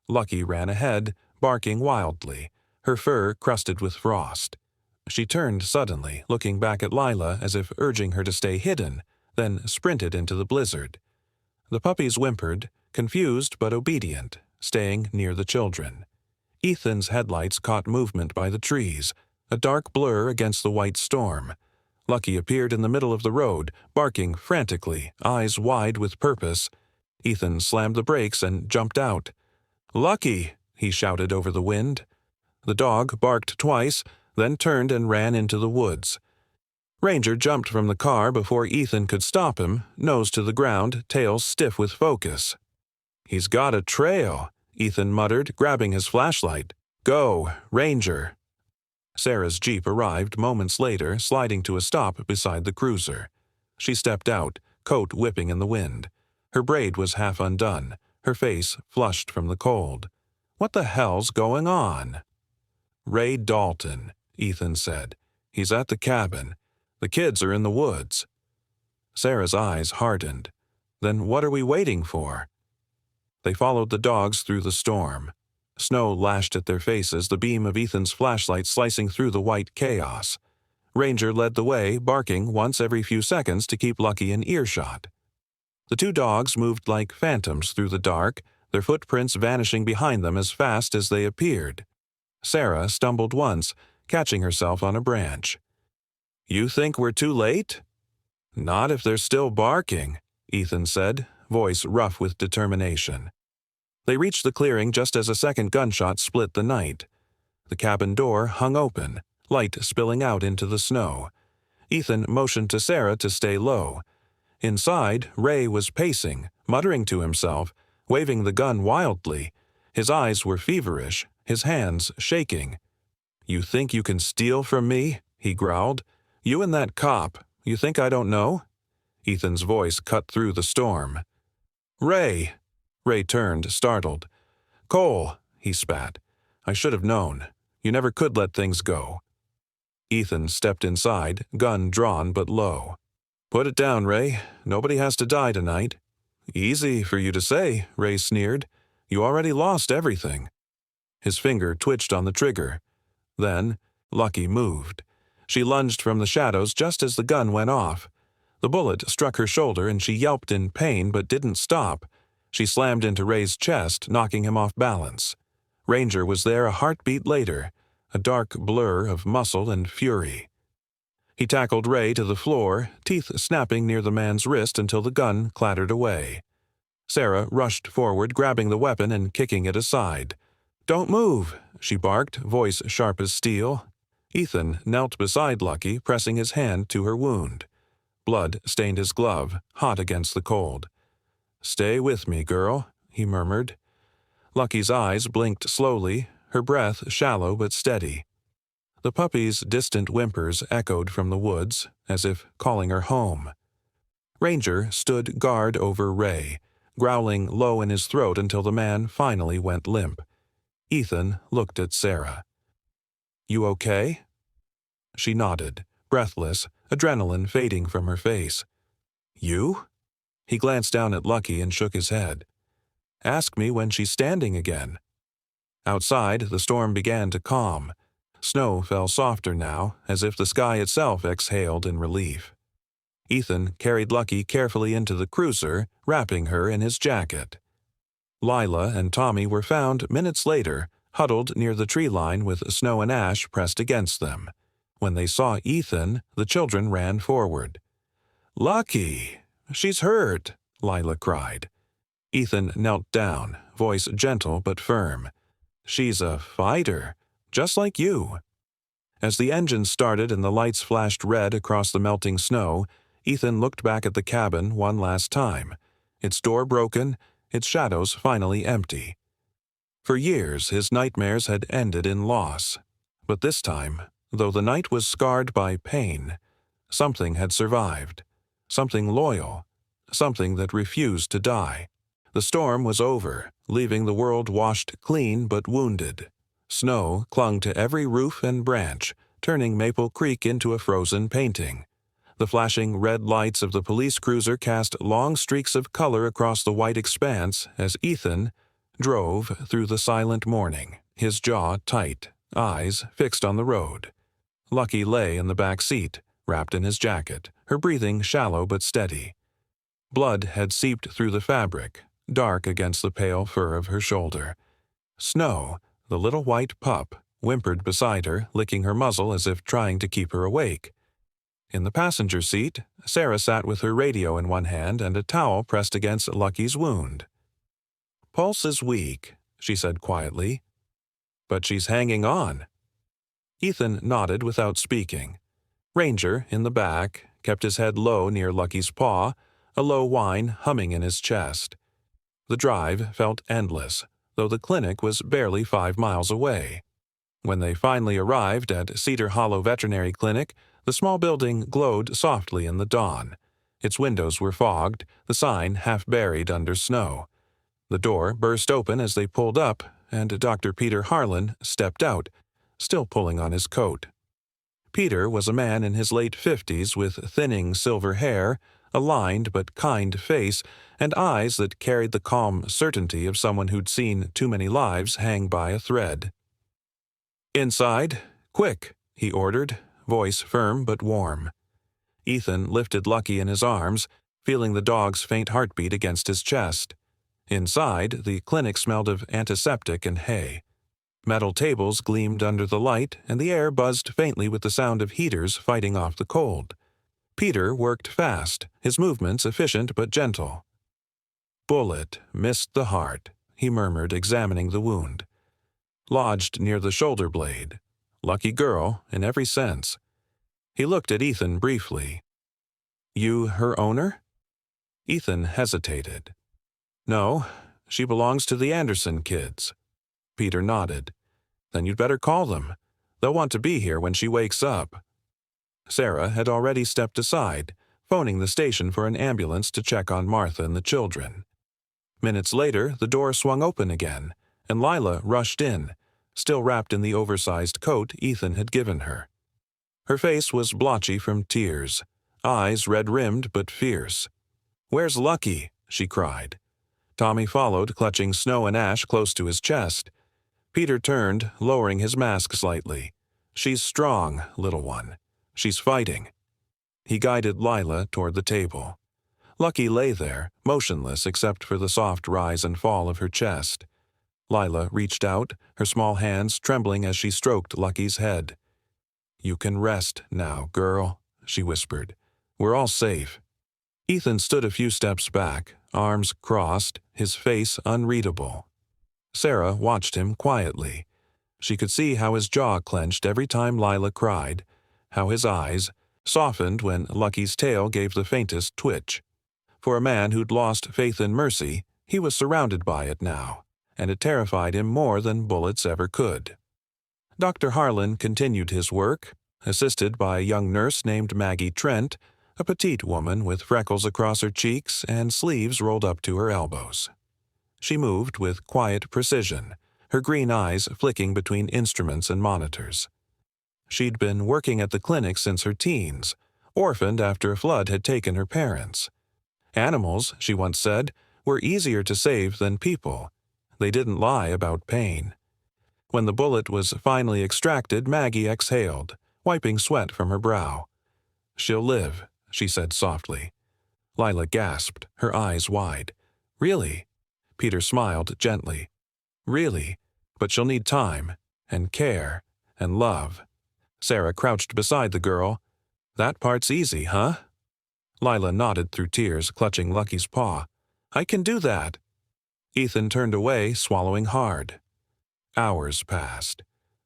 Lucky ran ahead, barking wildly, her fur crusted with frost. She turned suddenly, looking back at Lila as if urging her to stay hidden, then sprinted into the blizzard. The puppies whimpered, confused but obedient, staying near the children. Ethan's headlights caught movement by the trees, a dark blur against the white storm. Lucky appeared in the middle of the road, barking frantically, eyes wide with purpose. Ethan slammed the brakes and jumped out. "Lucky!" he shouted over the wind. The dog barked twice, then turned and ran into the woods. Ranger jumped from the car before Ethan could stop him, nose to the ground, tail stiff with focus. "He's got a trail," Ethan muttered, grabbing his flashlight. "Go, Ranger." Sarah's Jeep arrived moments later, sliding to a stop beside the cruiser. She stepped out, coat whipping in the wind. Her braid was half undone, her face flushed from the cold. "What the hell's going on?" "Ray Dalton," Ethan said. "He's at the cabin. The kids are in the woods." Sarah's eyes hardened. "Then what are we waiting for?" They followed the dogs through the storm. Snow lashed at their faces, the beam of Ethan's flashlight slicing through the white chaos. Ranger led the way, barking once every few seconds to keep Lucky in earshot. The two dogs moved like phantoms through the dark, their footprints vanishing behind them as fast as they appeared. Sarah stumbled once, catching herself on a branch. "You think we're too late?" "Not if they're still barking," Ethan said, voice rough with determination. They reached the clearing just as a second gunshot split the night. The cabin door hung open, light spilling out into the snow. Ethan motioned to Sarah to stay low. Inside, Ray was pacing, muttering to himself, waving the gun wildly. His eyes were feverish, his hands shaking. "You think you can steal from me?" he growled. "You and that cop, you think I don't know?" Ethan's voice cut through the storm. "Ray!" Ray turned, startled. "Cole," he spat. "I should have known. You never could let things go." Ethan stepped inside, gun drawn but low. "Put it down, Ray. Nobody has to die tonight." "Easy for you to say," Ray sneered. "You already lost everything." His finger twitched on the trigger. Then, Lucky moved. She lunged from the shadows just as the gun went off. The bullet struck her shoulder and she yelped in pain but didn't stop. She slammed into Ray's chest, knocking him off balance. Ranger was there a heartbeat later, a dark blur of muscle and fury. He tackled Ray to the floor, teeth snapping near the man's wrist until the gun clattered away. Sarah rushed forward, grabbing the weapon and kicking it aside. "Don't move," she barked, voice sharp as steel. Ethan knelt beside Lucky, pressing his hand to her wound. Blood stained his glove, hot against the cold. "Stay with me, girl," he murmured. Lucky's eyes blinked slowly, her breath shallow but steady. The puppy's distant whimpers echoed from the woods, as if calling her home. Ranger stood guard over Ray, growling low in his throat until the man finally went limp. Ethan looked at Sarah. "You okay?" She nodded, breathless, adrenaline fading from her face. "You?" He glanced down at Lucky and shook his head. "Ask me when she's standing again." Outside, the storm began to calm. Snow fell softer now, as if the sky itself exhaled in relief. Ethan carried Lucky carefully into the cruiser, wrapping her in his jacket. Lila and Tommy were found minutes later, huddled near the tree line with snow and ash pressed against them. When they saw Ethan, the children ran forward. "Lucky! She's hurt!" Lila cried. Ethan knelt down, voice gentle but firm. "She's a fighter, just like you." As the engine started and the lights flashed red across the melting snow, Ethan looked back at the cabin one last time, its door broken, its shadows finally empty. For years his nightmares had ended in loss. But this time, though the night was scarred by pain, something had survived. Something loyal. Something that refused to die. The storm was over, leaving the world washed clean but wounded. Snow clung to every roof and branch, turning Maple Creek into a frozen painting. The flashing red lights of the police cruiser cast long streaks of color across the white expanse as Ethan drove through the silent morning, his jaw tight, eyes fixed on the road. Lucky lay in the back seat, wrapped in his jacket, her breathing shallow but steady. Blood had seeped through the fabric, dark against the pale fur of her shoulder. Snow, the little white pup, whimpered beside her, licking her muzzle as if trying to keep her awake. In the passenger seat, Sarah sat with her radio in one hand and a towel pressed against Lucky's wound. "Pulse is weak," she said quietly. "But she's hanging on." Ethan nodded without speaking. Ranger, in the back, kept his head low near Lucky's paw, a low whine humming in his chest. The drive felt endless, though the clinic was barely 5 miles away. When they finally arrived at Cedar Hollow Veterinary Clinic, the small building glowed softly in the dawn. Its windows were fogged, the sign half buried under snow. The door burst open as they pulled up, and Dr. Peter Harlan stepped out, still pulling on his coat. Peter was a man in his late 50s with thinning silver hair, a lined but kind face, and eyes that carried the calm certainty of someone who'd seen too many lives hang by a thread. "Inside, quick," he ordered, voice firm but warm. Ethan lifted Lucky in his arms, feeling the dog's faint heartbeat against his chest. Inside, the clinic smelled of antiseptic and hay. Metal tables gleamed under the light, and the air buzzed faintly with the sound of heaters fighting off the cold. Peter worked fast, his movements efficient but gentle. "Bullet missed the heart," he murmured, examining the wound. "Lodged near the shoulder blade. Lucky girl, in every sense." He looked at Ethan briefly. "You her owner?" Ethan hesitated. "No, she belongs to the Anderson kids." Peter nodded. "Then you'd better call them. They'll want to be here when she wakes up." Sarah had already stepped aside, phoning the station for an ambulance to check on Martha and the children. Minutes later, the door swung open again, and Lila rushed in, still wrapped in the oversized coat Ethan had given her. Her face was blotchy from tears, eyes red-rimmed but fierce. "Where's Lucky?" she cried. Tommy followed, clutching Snow and Ash close to his chest. Peter turned, lowering his mask slightly. "She's strong, little one. She's fighting." He guided Lila toward the table. Lucky lay there, motionless except for the soft rise and fall of her chest. Lila reached out, her small hands trembling as she stroked Lucky's head. "You can rest now, girl," she whispered. "We're all safe." Ethan stood a few steps back, arms crossed, his face unreadable. Sarah watched him quietly. She could see how his jaw clenched every time Lila cried, how his eyes softened when Lucky's tail gave the faintest twitch. For a man who'd lost faith in mercy, he was surrounded by it now, and it terrified him more than bullets ever could. Dr. Harlan continued his work, assisted by a young nurse named Maggie Trent, a petite woman with freckles across her cheeks and sleeves rolled up to her elbows. She moved with quiet precision, her green eyes flicking between instruments and monitors. She'd been working at the clinic since her teens, orphaned after a flood had taken her parents. Animals, she once said, were easier to save than people. They didn't lie about pain. When the bullet was finally extracted, Maggie exhaled, wiping sweat from her brow. "She'll live," she said softly. Lila gasped, her eyes wide. "Really?" Peter smiled gently. "Really, but she'll need time, and care, and love." Sarah crouched beside the girl. "That part's easy, huh?" Lila nodded through tears, clutching Lucky's paw. "I can do that." Ethan turned away, swallowing hard. Hours passed.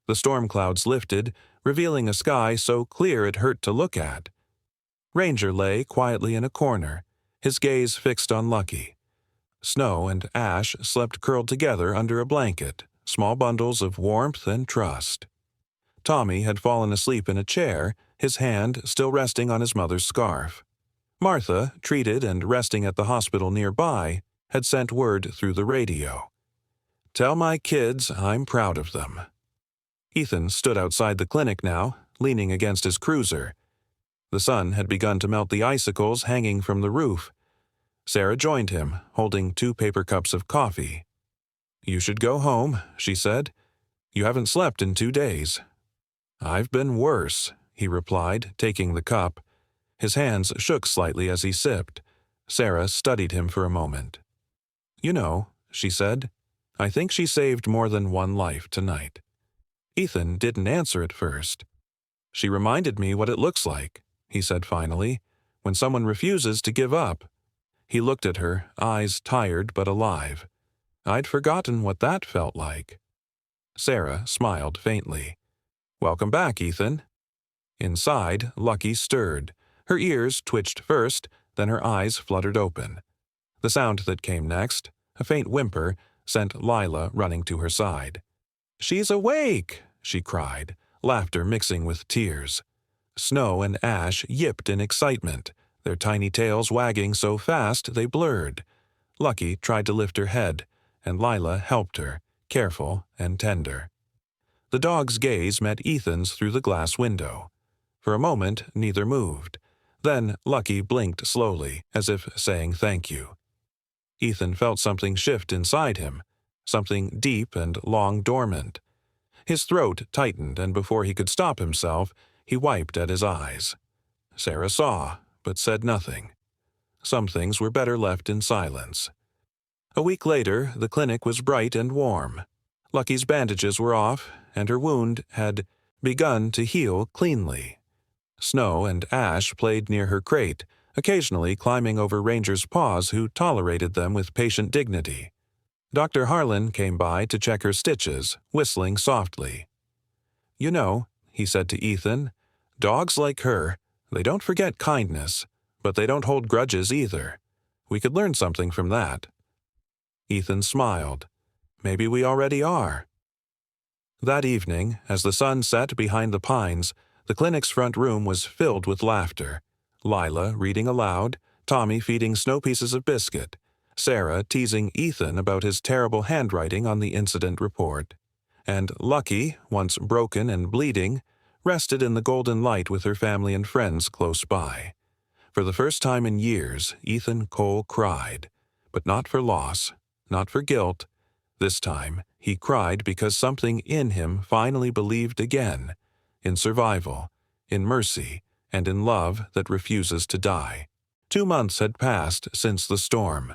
The storm clouds lifted, revealing a sky so clear it hurt to look at. Ranger lay quietly in a corner, his gaze fixed on Lucky. Snow and Ash slept curled together under a blanket, small bundles of warmth and trust. Tommy had fallen asleep in a chair, his hand still resting on his mother's scarf. Martha, treated and resting at the hospital nearby, had sent word through the radio. "Tell my kids I'm proud of them." Ethan stood outside the clinic now, leaning against his cruiser. The sun had begun to melt the icicles hanging from the roof. Sarah joined him, holding 2 paper cups of coffee. "You should go home," she said. "You haven't slept in 2 days." "I've been worse," he replied, taking the cup. His hands shook slightly as he sipped. Sarah studied him for a moment. "You know," she said, "I think she saved more than one life tonight." Ethan didn't answer at first. "She reminded me what it looks like," he said finally, "when someone refuses to give up." He looked at her, eyes tired but alive. "I'd forgotten what that felt like." Sarah smiled faintly. "Welcome back, Ethan." Inside, Lucky stirred. Her ears twitched first, then her eyes fluttered open. The sound that came next, a faint whimper, sent Lila running to her side. "She's awake!" she cried, laughter mixing with tears. Snow and Ash yipped in excitement, their tiny tails wagging so fast they blurred. Lucky tried to lift her head, and Lila helped her, careful and tender. The dog's gaze met Ethan's through the glass window. For a moment, neither moved. Then Lucky blinked slowly, as if saying thank you. Ethan felt something shift inside him, something deep and long dormant. His throat tightened, and before he could stop himself, he wiped at his eyes. Sarah saw, but said nothing. Some things were better left in silence. A week later, the clinic was bright and warm. Lucky's bandages were off, and her wound had begun to heal cleanly. Snow and Ash played near her crate, occasionally climbing over Ranger's paws who tolerated them with patient dignity. Dr. Harlan came by to check her stitches, whistling softly. "You know," he said to Ethan, "dogs like her, they don't forget kindness, but they don't hold grudges either. We could learn something from that." Ethan smiled. "Maybe we already are." That evening, as the sun set behind the pines, the clinic's front room was filled with laughter. Lila reading aloud, Tommy feeding Snow pieces of biscuit, Sarah teasing Ethan about his terrible handwriting on the incident report, and Lucky, once broken and bleeding, rested in the golden light with her family and friends close by. For the first time in years, Ethan Cole cried, but not for loss, not for guilt. This time, he cried because something in him finally believed again, in survival, in mercy, and in love that refuses to die. 2 months had passed since the storm.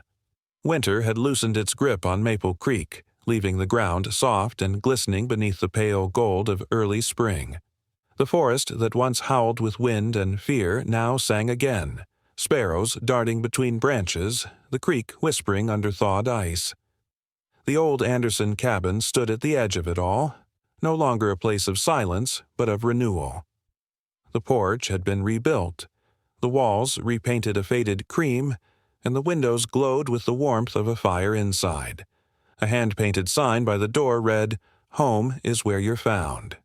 Winter had loosened its grip on Maple Creek, leaving the ground soft and glistening beneath the pale gold of early spring. The forest that once howled with wind and fear now sang again, sparrows darting between branches, the creek whispering under thawed ice. The old Anderson cabin stood at the edge of it all, no longer a place of silence, but of renewal. The porch had been rebuilt, the walls repainted a faded cream, and the windows glowed with the warmth of a fire inside. A hand-painted sign by the door read, "Home is where you're found."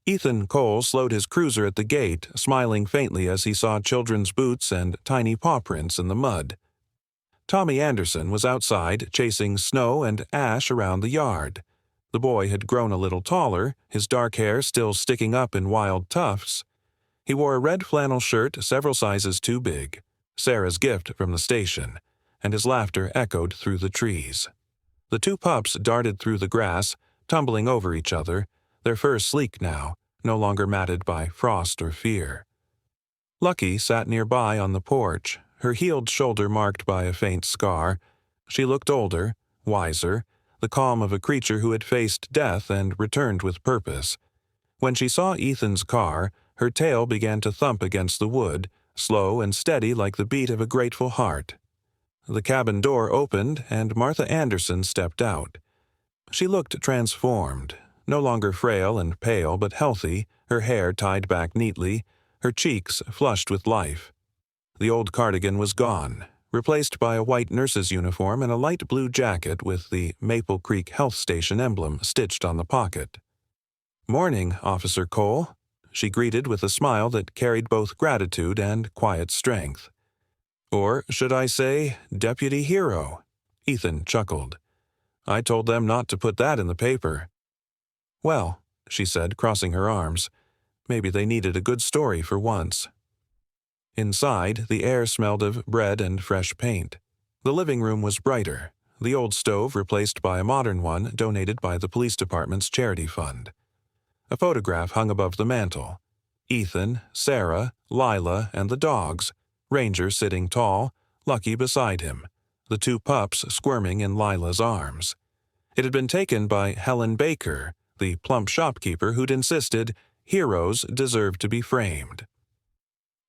Ethan Cole slowed his cruiser at the gate, smiling faintly as he saw children's boots and tiny paw prints in the mud. Tommy Anderson was outside, chasing snow and ash around the yard. The boy had grown a little taller, his dark hair still sticking up in wild tufts. He wore a red flannel shirt several sizes too big, Sarah's gift from the station, and his laughter echoed through the trees. The 2 pups darted through the grass, tumbling over each other, their fur sleek now, no longer matted by frost or fear. Lucky sat nearby on the porch, her healed shoulder marked by a faint scar. She looked older, wiser, the calm of a creature who had faced death and returned with purpose. When she saw Ethan's car, her tail began to thump against the wood, slow and steady like the beat of a grateful heart. The cabin door opened, and Martha Anderson stepped out. She looked transformed, no longer frail and pale but healthy, her hair tied back neatly, her cheeks flushed with life. The old cardigan was gone, replaced by a white nurse's uniform and a light blue jacket with the Maple Creek Health Station emblem stitched on the pocket. "Morning, Officer Cole," she greeted with a smile that carried both gratitude and quiet strength. "Or should I say, Deputy Hero?" Ethan chuckled. "I told them not to put that in the paper." "Well," she said, crossing her arms, "maybe they needed a good story for once." Inside, the air smelled of bread and fresh paint. The living room was brighter, the old stove replaced by a modern one donated by the police department's charity fund. A photograph hung above the mantel. Ethan, Sarah, Lila, and the dogs, Ranger sitting tall, Lucky beside him, the 2 pups squirming in Lila's arms. It had been taken by Helen Baker, the plump shopkeeper who'd insisted heroes deserved to be framed.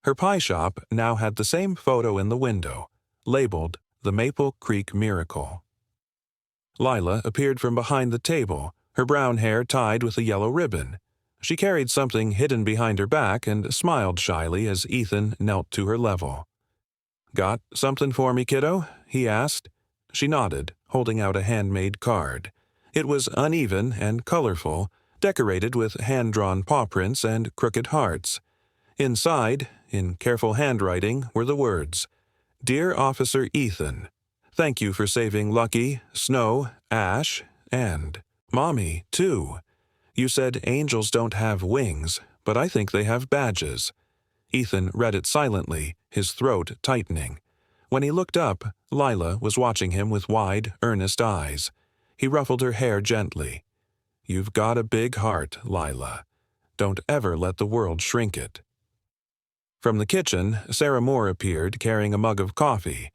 Her pie shop now had the same photo in the window, labeled The Maple Creek Miracle. Lila appeared from behind the table, her brown hair tied with a yellow ribbon. She carried something hidden behind her back and smiled shyly as Ethan knelt to her level. "Got something for me, kiddo?" he asked. She nodded, holding out a handmade card. It was uneven and colorful, decorated with hand-drawn paw prints and crooked hearts. Inside, in careful handwriting, were the words, "Dear Officer Ethan, thank you for saving Lucky, Snow, Ash, and Mommy, too. You said angels don't have wings, but I think they have badges." Ethan read it silently, his throat tightening. When he looked up, Lila was watching him with wide, earnest eyes. He ruffled her hair gently. "You've got a big heart, Lila. Don't ever let the world shrink it." From the kitchen, Sarah Moore appeared, carrying a mug of coffee.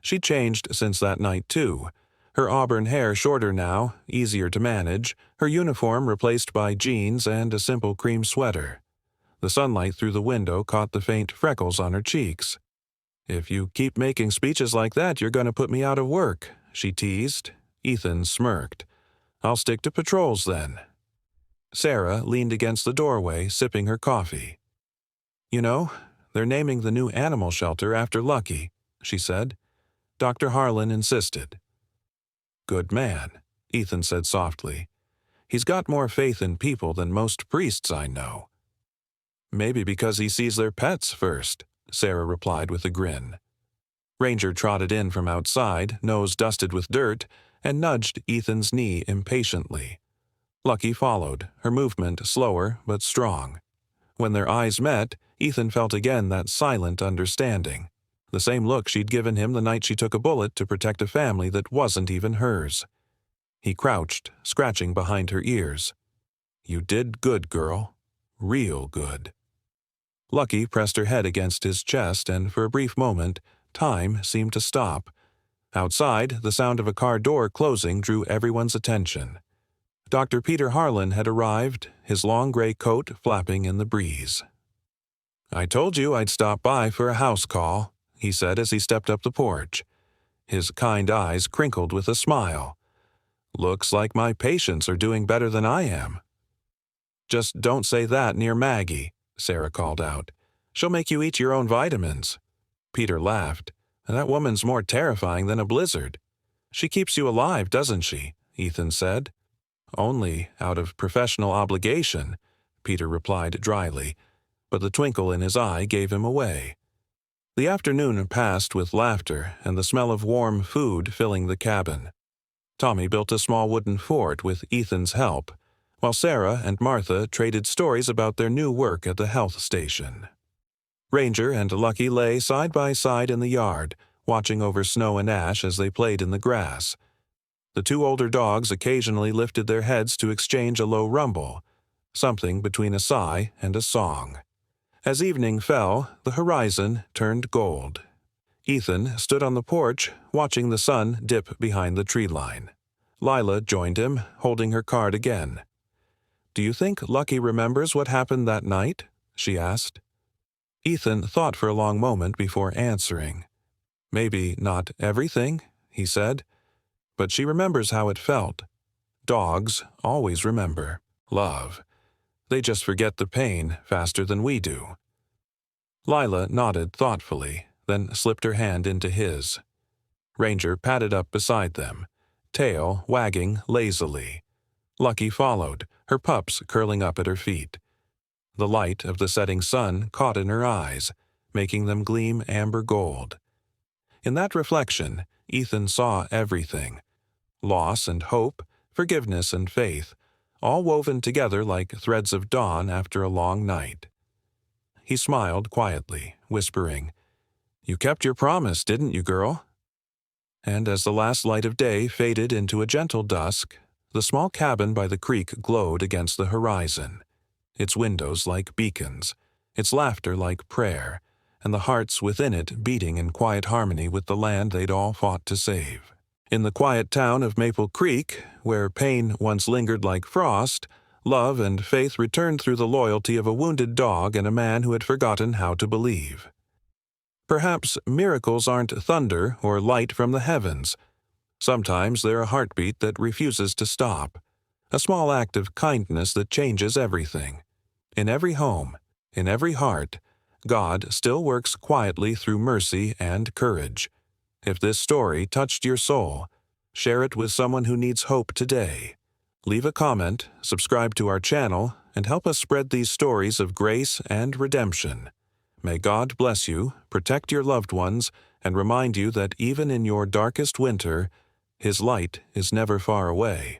She'd changed since that night, too. Her auburn hair shorter now, easier to manage, her uniform replaced by jeans and a simple cream sweater. The sunlight through the window caught the faint freckles on her cheeks. "If you keep making speeches like that, you're going to put me out of work," she teased. Ethan smirked. "I'll stick to patrols then." Sarah leaned against the doorway, sipping her coffee. "You know, they're naming the new animal shelter after Lucky," she said. Dr. Harlan insisted. "Good man," Ethan said softly. "He's got more faith in people than most priests I know." "Maybe because he sees their pets first," Sarah replied with a grin. Ranger trotted in from outside, nose dusted with dirt, and nudged Ethan's knee impatiently. Lucky followed, her movement slower but strong. When their eyes met, Ethan felt again that silent understanding. The same look she'd given him the night she took a bullet to protect a family that wasn't even hers. He crouched, scratching behind her ears. "You did good, girl. Real good." Lucky pressed her head against his chest, and for a brief moment, time seemed to stop. Outside, the sound of a car door closing drew everyone's attention. Dr. Peter Harlan had arrived, his long gray coat flapping in the breeze. "I told you I'd stop by for a house call," he said as he stepped up the porch. His kind eyes crinkled with a smile. "Looks like my patients are doing better than I am." "Just don't say that near Maggie," Sarah called out. "She'll make you eat your own vitamins." Peter laughed. "That woman's more terrifying than a blizzard." "She keeps you alive, doesn't she?" Ethan said. "Only out of professional obligation," Peter replied dryly, but the twinkle in his eye gave him away. The afternoon passed with laughter and the smell of warm food filling the cabin. Tommy built a small wooden fort with Ethan's help, while Sarah and Martha traded stories about their new work at the health station. Ranger and Lucky lay side by side in the yard, watching over Snow and Ash as they played in the grass. The two older dogs occasionally lifted their heads to exchange a low rumble, something between a sigh and a song. As evening fell, the horizon turned gold. Ethan stood on the porch, watching the sun dip behind the tree line. Lila joined him, holding her card again. "Do you think Lucky remembers what happened that night?" she asked. Ethan thought for a long moment before answering. "Maybe not everything," he said, "but she remembers how it felt. Dogs always remember love. They just forget the pain faster than we do." Lila nodded thoughtfully, then slipped her hand into his. Ranger padded up beside them, tail wagging lazily. Lucky followed, her pups curling up at her feet. The light of the setting sun caught in her eyes, making them gleam amber gold. In that reflection, Ethan saw everything. Loss and hope, forgiveness and faith, all woven together like threads of dawn after a long night. He smiled quietly, whispering, "You kept your promise, didn't you, girl?" And as the last light of day faded into a gentle dusk, the small cabin by the creek glowed against the horizon, its windows like beacons, its laughter like prayer, and the hearts within it beating in quiet harmony with the land they'd all fought to save. In the quiet town of Maple Creek, where pain once lingered like frost, love and faith returned through the loyalty of a wounded dog and a man who had forgotten how to believe. Perhaps miracles aren't thunder or light from the heavens. Sometimes they're a heartbeat that refuses to stop, a small act of kindness that changes everything. In every home, in every heart, God still works quietly through mercy and courage. If this story touched your soul, share it with someone who needs hope today. Leave a comment, subscribe to our channel, and help us spread these stories of grace and redemption. May God bless you, protect your loved ones, and remind you that even in your darkest winter, His light is never far away.